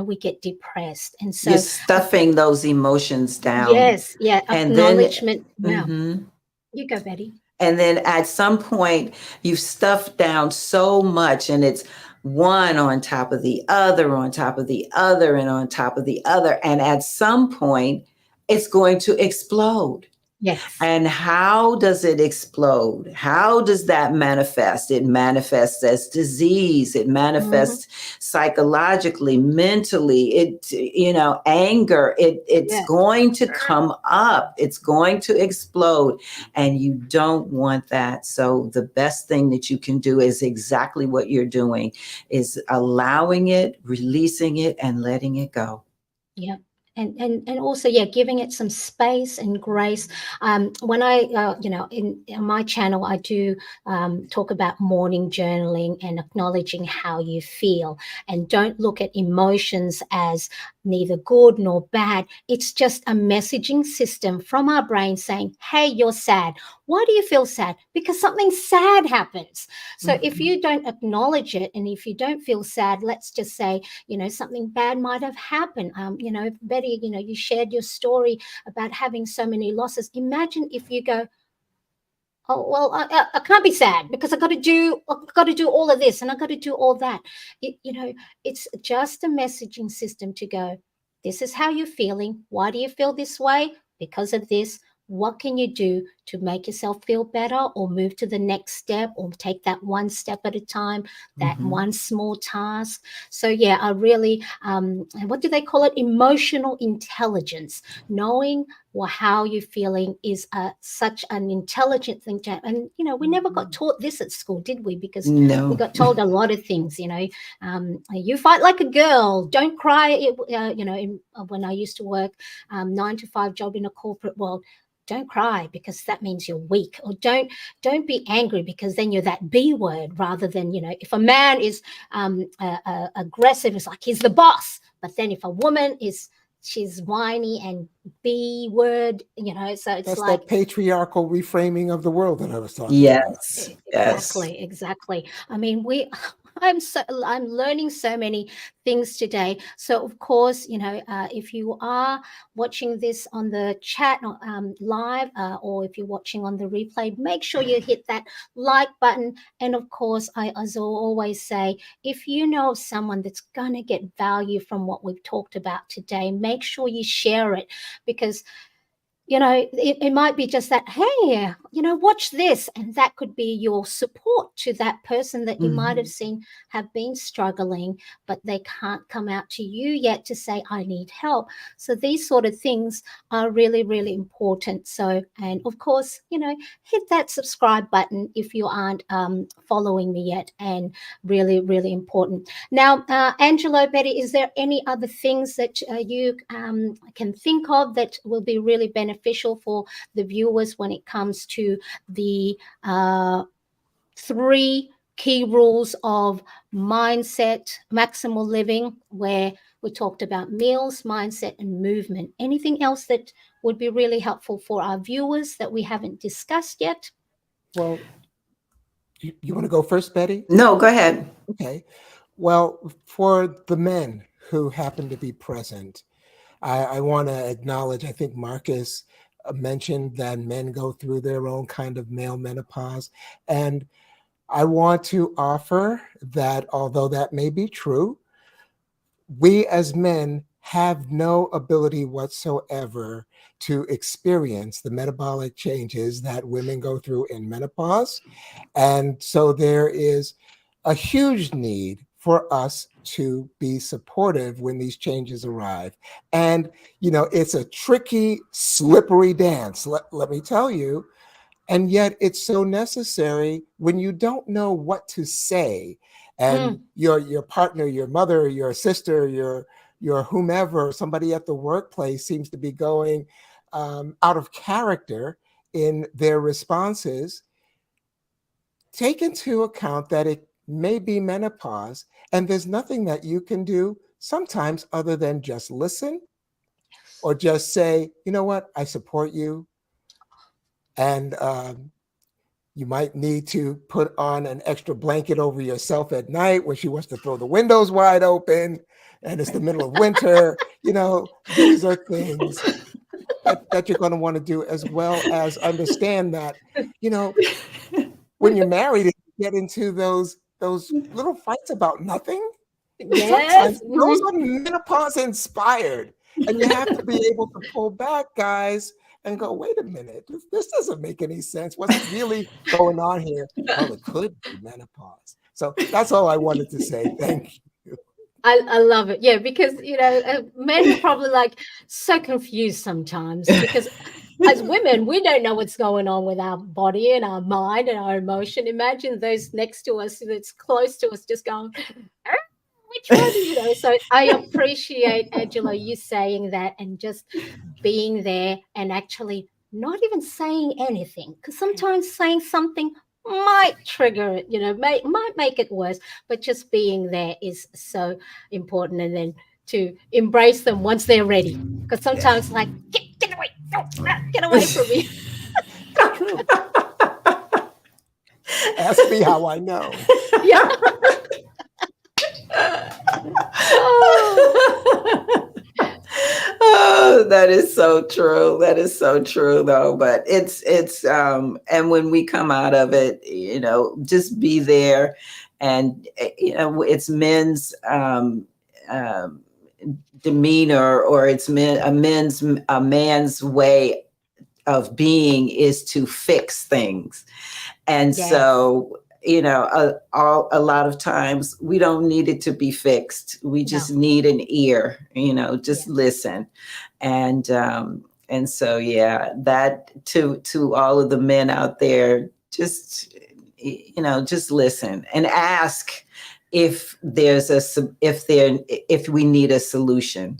we get depressed. And You're so stuffing those emotions down. yes, yeah, And then, acknowledgement. Yeah, mhm. you go, Betty. And then at some point, you've stuffed down so much, and it's one on top of the other, on top of the other, and on top of the other. And at some point, it's going to explode. Yes. And how does it explode? How does that manifest? It manifests as disease. It Hmm. manifests psychologically, mentally. Anger. It's Yes. going to come up. It's going to explode. And you don't want that. So the best thing that you can do is exactly what you're doing, is allowing it, releasing it, and letting it go. Yeah. And also, yeah, giving it some space and grace. When I in my channel, I do talk about morning journaling and acknowledging how you feel, and don't look at emotions as neither good nor bad. It's just a messaging system from our brain saying, hey, you're sad. Why do you feel sad? Because something sad happens. So if you don't acknowledge it, and if you don't feel sad, let's just say, something bad might have happened. Betty, you shared your story about having so many losses. Imagine if you go, oh well, I can't be sad because I've got to do all of this and I've got to do all that. It's just a messaging system to go, this is how you're feeling. Why do you feel this way? Because of this. What can you do to make yourself feel better, or move to the next step, or take that one step at a time, that one small task? So yeah, I really, what do they call it? Emotional intelligence. Knowing how you're feeling is such an intelligent thing to have. And, we never got taught this at school, did we? Because No. we got told a lot of things, you fight like a girl, don't cry. When I used to work 9 to 5 job in a corporate world, don't cry because that means you're weak. Or don't be angry because then you're that B word, rather than, if a man is aggressive, it's like he's the boss. But then if a woman she's whiny and B word, so it's That's like that patriarchal reframing of the world that I was talking about. Yes. Yes. Exactly. I mean, I'm learning so many things today. So of course, if you are watching this on the chat live, or if you're watching on the replay, make sure you hit that like button. And of course, as I always say, if you know of someone that's going to get value from what we've talked about today, make sure you share it, because it might be just that, hey, watch this, and that could be your support to that person that you might have seen have been struggling, but they can't come out to you yet to say, I need help. So these sort of things are really, really important. So, and of course, hit that subscribe button if you aren't following me yet, and really, really important. Now, Angelo, Betty, is there any other things that you can think of that will be really beneficial for the viewers when it comes to the 3 key rules of mindset, maximal living, where we talked about meals, mindset, and movement? Anything else that would be really helpful for our viewers that we haven't discussed yet? Well, you want to go first, Betty? No, go ahead. Okay. Well, for the men who happen to be present, I want to acknowledge, I think Marcus mentioned that men go through their own kind of male menopause. And I want to offer that although that may be true, we as men have no ability whatsoever to experience the metabolic changes that women go through in menopause. And so there is a huge need for us to be supportive when these changes arrive. And, it's a tricky, slippery dance, let me tell you. And yet it's so necessary when you don't know what to say. And your partner, your mother, your sister, your whomever, somebody at the workplace seems to be going out of character in their responses. Take into account that it may be menopause, and there's nothing that you can do sometimes other than just listen, or just say, you know what, I support you. And you might need to put on an extra blanket over yourself at night when she wants to throw the windows wide open and it's the middle of winter. These are things that you're going to want to do, as well as understand that, when you're married, you get into those little fights about nothing. Yes. Sometimes those are menopause inspired, and you have to be able to pull back, guys, and go, wait a minute, this doesn't make any sense. What's really going on here? Well, it could be menopause. So that's all I wanted to say. Thank you. I love it. Yeah, because, men are probably like so confused sometimes, because as women, we don't know what's going on with our body and our mind and our emotion. Imagine those next to us, that's close to us, just going, which one? So I appreciate, Angelo, you saying that, and just being there and actually not even saying anything, because sometimes saying something might trigger it, might make it worse, but just being there is so important. And then to embrace them once they're ready. Because sometimes, like, get away, no, get away from me. It's true. Ask me how I know. Yeah. Oh, Oh, that is so true. That is so true though. But and when we come out of it, just be there. And it's men's um demeanor, or it's a man's way of being is to fix things. And yes, so, a lot of times we don't need it to be fixed. We no, just need an ear, just yeah, listen. And so, yeah, that to all of the men out there, just listen and ask if if we need a solution.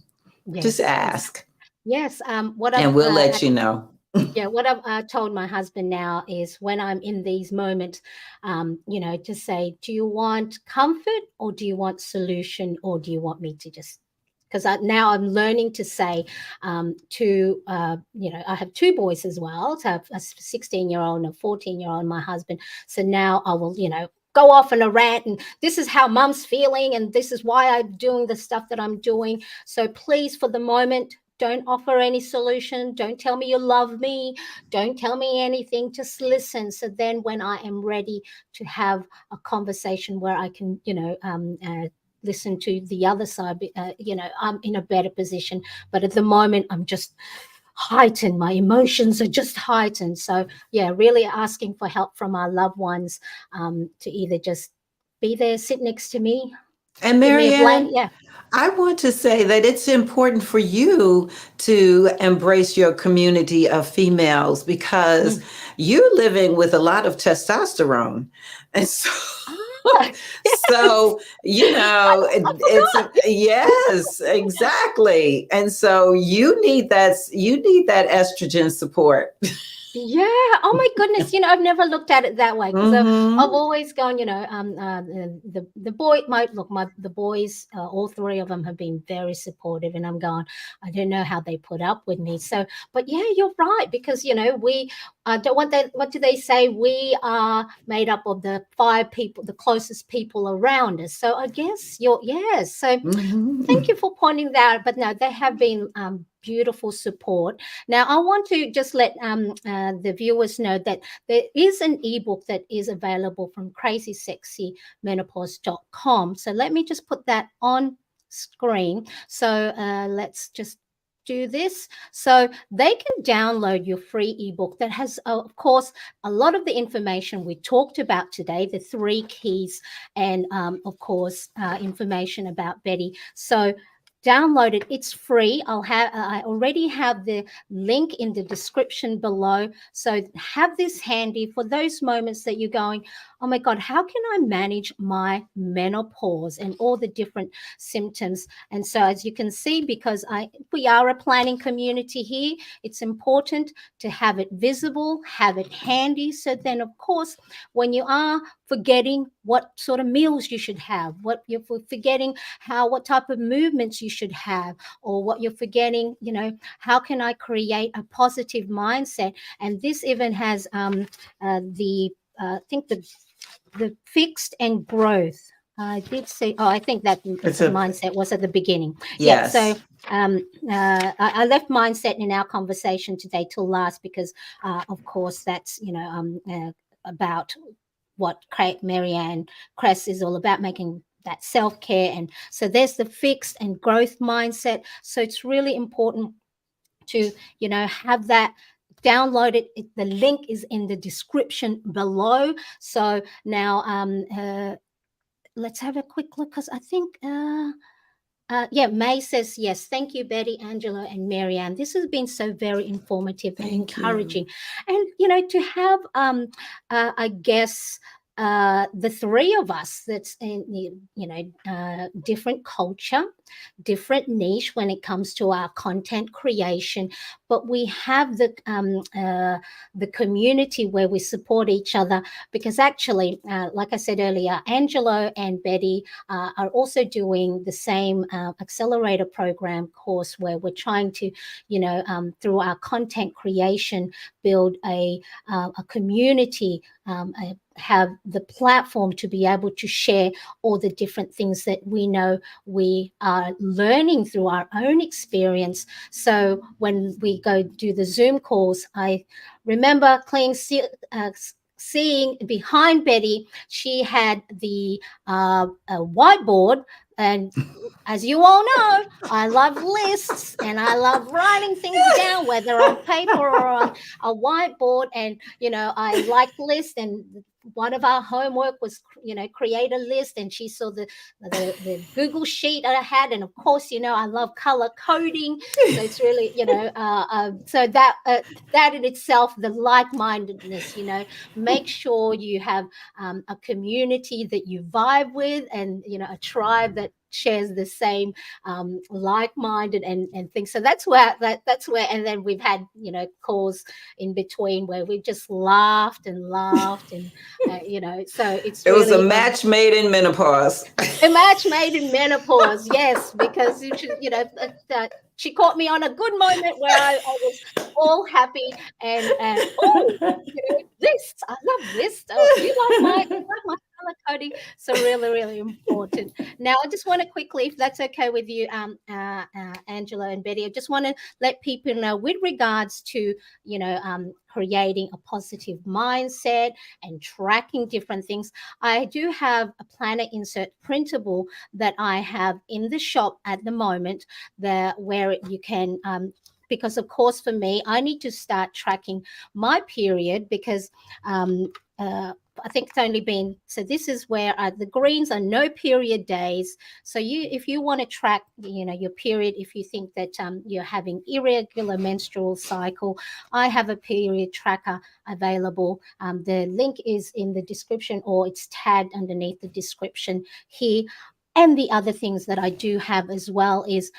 Just yes, ask, yes. What I've and we'll let you know. yeah, what I've told my husband now is when I'm in these moments, to say, do you want comfort or do you want solution, or do you want me to just, because now I'm learning to say I have two boys as well. So I have a 16-year-old and a 14-year-old, my husband. So now I will, go off on a rant, and this is how mum's feeling, and this is why I'm doing the stuff that I'm doing. So please, for the moment, don't offer any solution. Don't tell me you love me. Don't tell me anything. Just listen. So then when I am ready to have a conversation where I can, listen to the other side, I'm in a better position. But at the moment, I'm just heightened. My emotions are just heightened. So, yeah, really asking for help from our loved ones to either just be there, sit next to me, And give me a blank. Marianne, Yeah. I want to say that it's important for you to embrace your community of females, because Mm. you're living with a lot of testosterone. And so, Ah, yes. so, I it's, forgot. yes, exactly. And so you need that estrogen support. Yeah. Oh my goodness. I've never looked at it that way, because I've Hmm. always gone. The boy. The boys. All three of them have been very supportive, and I'm going. I don't know how they put up with me. So, but yeah, you're right, because we don't want that. What do they say? We are made up of the five people, the closest people around us. So I guess you're yes. So thank Hmm. you for pointing that out. But no, they have been beautiful support. Now, I want to just let the viewers know that there is an ebook that is available from crazysexymenopause.com. So let me just put that on screen. So let's just do this. So they can download your free ebook that has, of course, a lot of the information we talked about today, the 3 keys, and of course, information about Bette. So download it. It's free. I already have the link in the description below. So have this handy for those moments that you're going, oh my God, how can I manage my menopause and all the different symptoms? And so as you can see, because we are a planning community here, it's important to have it visible, have it handy. So then, of course, when you are forgetting what sort of meals you should have, what you're forgetting, what type of movements you should have, or what you're forgetting, how can I create a positive mindset? And this even has I think the fixed and growth. I did say, I think that It's a mindset was at the beginning. Yeah. So yes. I left mindset in our conversation today till last, because, of course, that's, about what Marianne Cresp is all about, making that self-care. And so there's the fixed and growth mindset. So it's really important to, have that download it. The link is in the description below. So now let's have a quick look, because I think May says yes. Thank you, Bette, Angelo, and Marianne. This has been so very informative and Thank you. encouraging. And to have, I guess, the three of us that's in different culture, different niche when it comes to our content creation, but we have the community where we support each other, because actually, like I said earlier, Angelo and Bette are also doing the same accelerator program course, where we're trying to, through our content creation, build a community, have the platform to be able to share all the different things that we know we are learning through our own experience. So when we go do the Zoom calls, I remember seeing behind Bette, she had the whiteboard. And as you all know, I love lists and I love writing things down, whether on paper or on a whiteboard. And, I like lists. And one of our homework was, create a list. And she saw the Google sheet I had. And of course, I love color coding. So it's really, so that in itself, the like-mindedness, make sure you have a community that you vibe with, and, a tribe that shares the same like-minded and things. So that's where, and then we've had, calls in between where we just laughed and so it's It was really a match made in menopause. a match made in menopause. Yes, because she caught me on a good moment where I was all happy and lists. I love lists. Oh, you love my color coding. So really, really important. Now, I just want to quickly, if that's okay with you, Angelo and Bette, I just want to let people know with regards to, creating a positive mindset and tracking different things. I do have a planner insert printable that I have in the shop at the moment, where you can because of course for me, I need to start tracking my period, because I think it's only been, so this is where the greens are no period days. So if you want to track, your period, if you think that you're having irregular menstrual cycle, I have a period tracker available. The link is in the description, or it's tagged underneath the description here. And the other things that I do have as well is,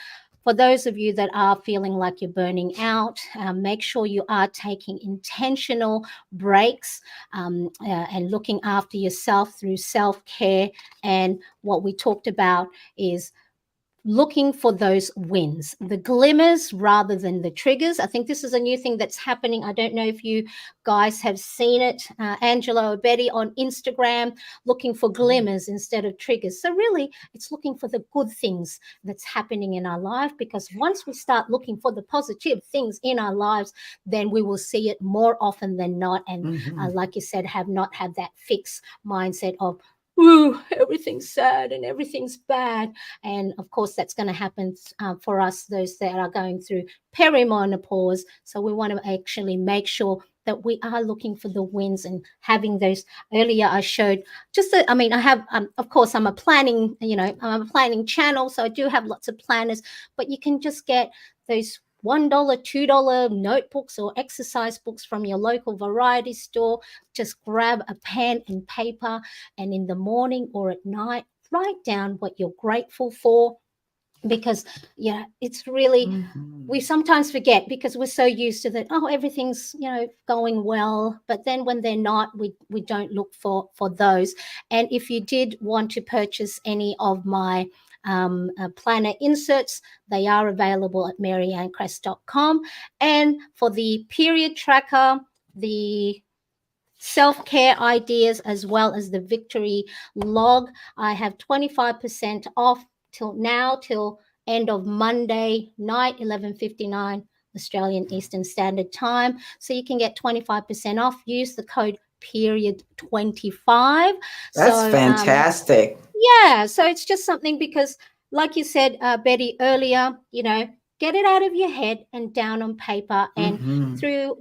for those of you that are feeling like you're burning out, make sure you are taking intentional breaks and looking after yourself through self-care. And what we talked about is looking for those wins, the glimmers rather than the triggers. I think this is a new thing that's happening. I don't know if you guys have seen it, Angelo or Bette, on Instagram, looking for glimmers instead of triggers. So really, it's looking for the good things that's happening in our life, because once we start looking for the positive things in our lives, then we will see it more often than not. And like you said, have not had that fixed mindset of, ooh, everything's sad and everything's bad. And of course, that's going to happen for us, those that are going through perimenopause. So we want to actually make sure that we are looking for the wins and having those. Earlier I showed I have, of course, I'm a planning channel. So I do have lots of planners, but you can just get those $1, $2 notebooks or exercise books from your local variety store. Just grab a pen and paper, and in the morning or at night, write down what you're grateful for. Because it's really, we sometimes forget, because we're so used to that, everything's going well, but then when they're not, we don't look for those. And if you did want to purchase any of my planner inserts, they are available at mariannecresp.com. And for the period tracker, the self-care ideas, as well as the victory log, I have 25% off till end of Monday night, 11:59 Australian Eastern Standard Time. So you can get 25% off. Use the code period 25. That's fantastic. So it's just something, because like you said, Bette, earlier, get it out of your head and down on paper. And through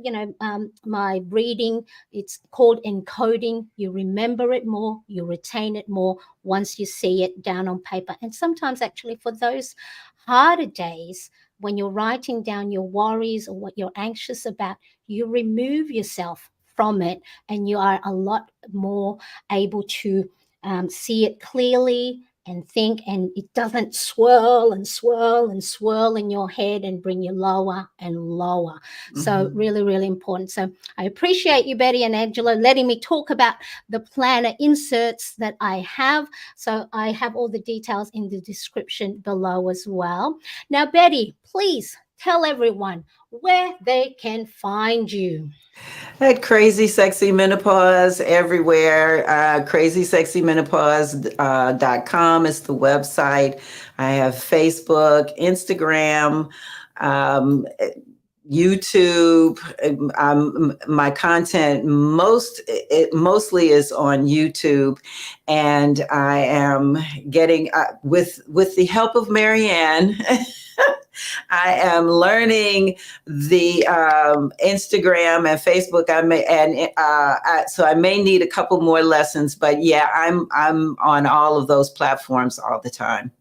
my reading, it's called encoding. You remember it more, you retain it more once you see it down on paper. And sometimes actually for those harder days, when you're writing down your worries or what you're anxious about, you remove yourself from it, and you are a lot more able to see it clearly and think, and it doesn't swirl and swirl and swirl in your head and bring you lower and lower. So really, really important. So I appreciate you, Bette and Angelo, letting me talk about the planner inserts that I have. So I have all the details in the description below as well. Now, Bette, please tell everyone where they can find you. At Crazy Sexy Menopause everywhere. CrazySexyMenopause.com is the website. I have Facebook, Instagram, YouTube. My content mostly is on YouTube, and I am getting with the help of Mariane. I am learning the Instagram and Facebook. So I may need a couple more lessons, but yeah, I'm on all of those platforms all the time.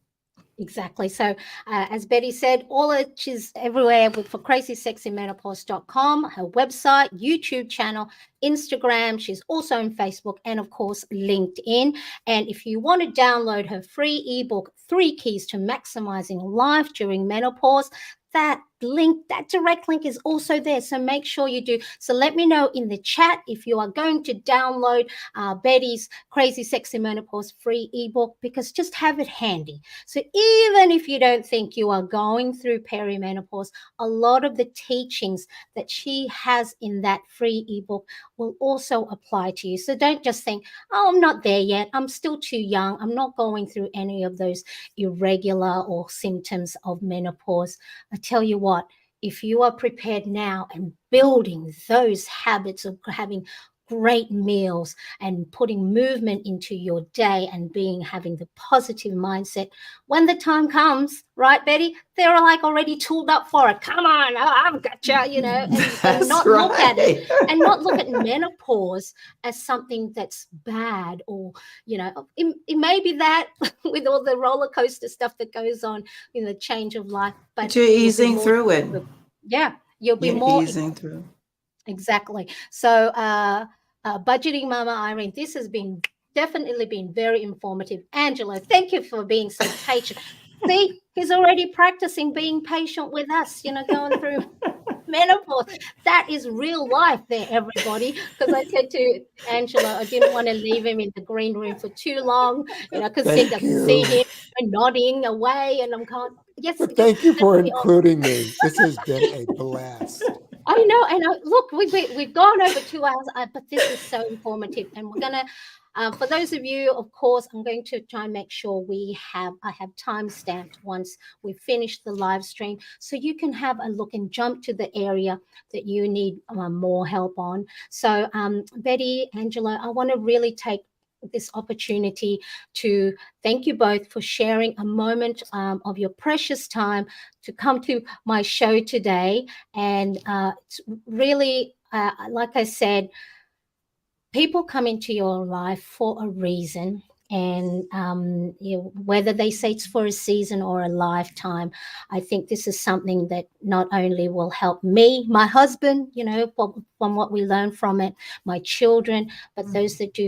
Exactly. So as Bette said, all it is everywhere for CrazySexyMenopause.com, her website, YouTube channel, Instagram. She's also on Facebook and, of course, LinkedIn. And if you want to download her free ebook, 3 Keys to Maximizing Life During Menopause, that direct link is also there. So make sure you do. So let me know in the chat if you are going to download Bette's Crazy Sexy Menopause free ebook, because just have it handy. So even if you don't think you are going through perimenopause, a lot of the teachings that she has in that free ebook will also apply to you. So don't just think, oh, I'm not there yet. I'm still too young. I'm not going through any of those irregular or symptoms of menopause. I tell you what, if you are prepared now and building those habits of having great meals and putting movement into your day and having the positive mindset, when the time comes, right, Bette, they're like already tooled up for it. Come on, I've got you, you know, and not right. look at it and not look at menopause as something that's bad, or, you know, it may be that with all the roller coaster stuff that goes on in the change of life, but you're easing through it. Yeah, you'll be you're more easing through. Exactly. So budgeting mama Irene, this has definitely been very informative. Angelo, thank you for being so patient. See, he's already practicing being patient with us, you know, going through menopause. That is real life there, everybody. Because I said to Angelo, I didn't want to leave him in the green room for too long, you know, because he doesn't see him nodding away, and I'm going, yes. But thank you for including me. This has been a blast. I know, and look, we've gone over 2 hours, but this is so informative, and we're gonna. For those of you, of course, I'm going to try and make sure I have time stamped once we finish the live stream, so you can have a look and jump to the area that you need more help on. So, Bette, Angelo, I want to really take this opportunity to thank you both for sharing a moment of your precious time to come to my show today. And it's really, like I said, people come into your life for a reason. And you know, whether they say it's for a season or a lifetime, I think this is something that not only will help me, my husband, you know, from what we learn from it, my children, but those that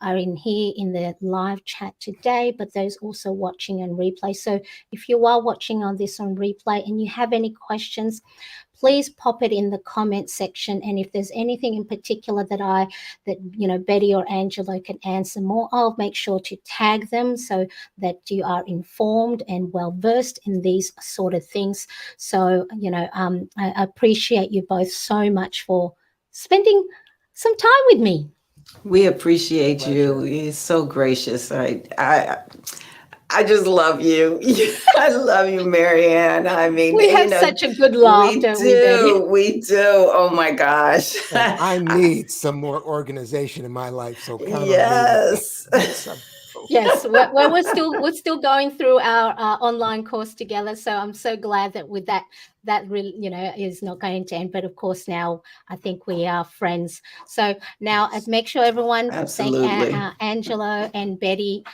are in here in the live chat today, but those also watching on replay. So if you are watching on this on replay and you have any questions, please pop it in the comment section. And if there's anything in particular that you know, Bette or Angelo can answer more, I'll make sure to tag them so that you are informed and well versed in these sort of things. So, you know, I appreciate you both so much for spending some time with me. We appreciate you. You're so gracious. I just love you. I love you, Mariane. I mean, we have such a good laugh, don't we, Bette? We do. Oh my gosh. And I need some more organization in my life. So count on me. Yes. Yes, we're still going through our online course together. So I'm so glad that with that really, you know, is not going to end. But of course, now I think we are friends. So now make sure everyone thank Angelo and Bette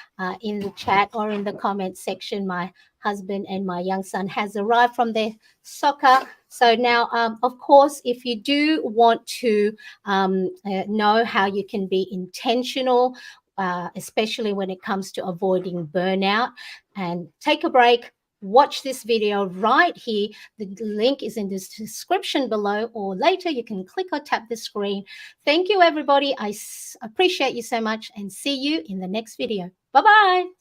in the chat or in the comment section. My husband and my young son has arrived from their soccer. So now, of course, if you do want to know how you can be intentional especially when it comes to avoiding burnout. And take a break. Watch this video right here. The link is in the description below, or later you can click or tap the screen. Thank you, everybody. I appreciate you so much, and see you in the next video. Bye-bye.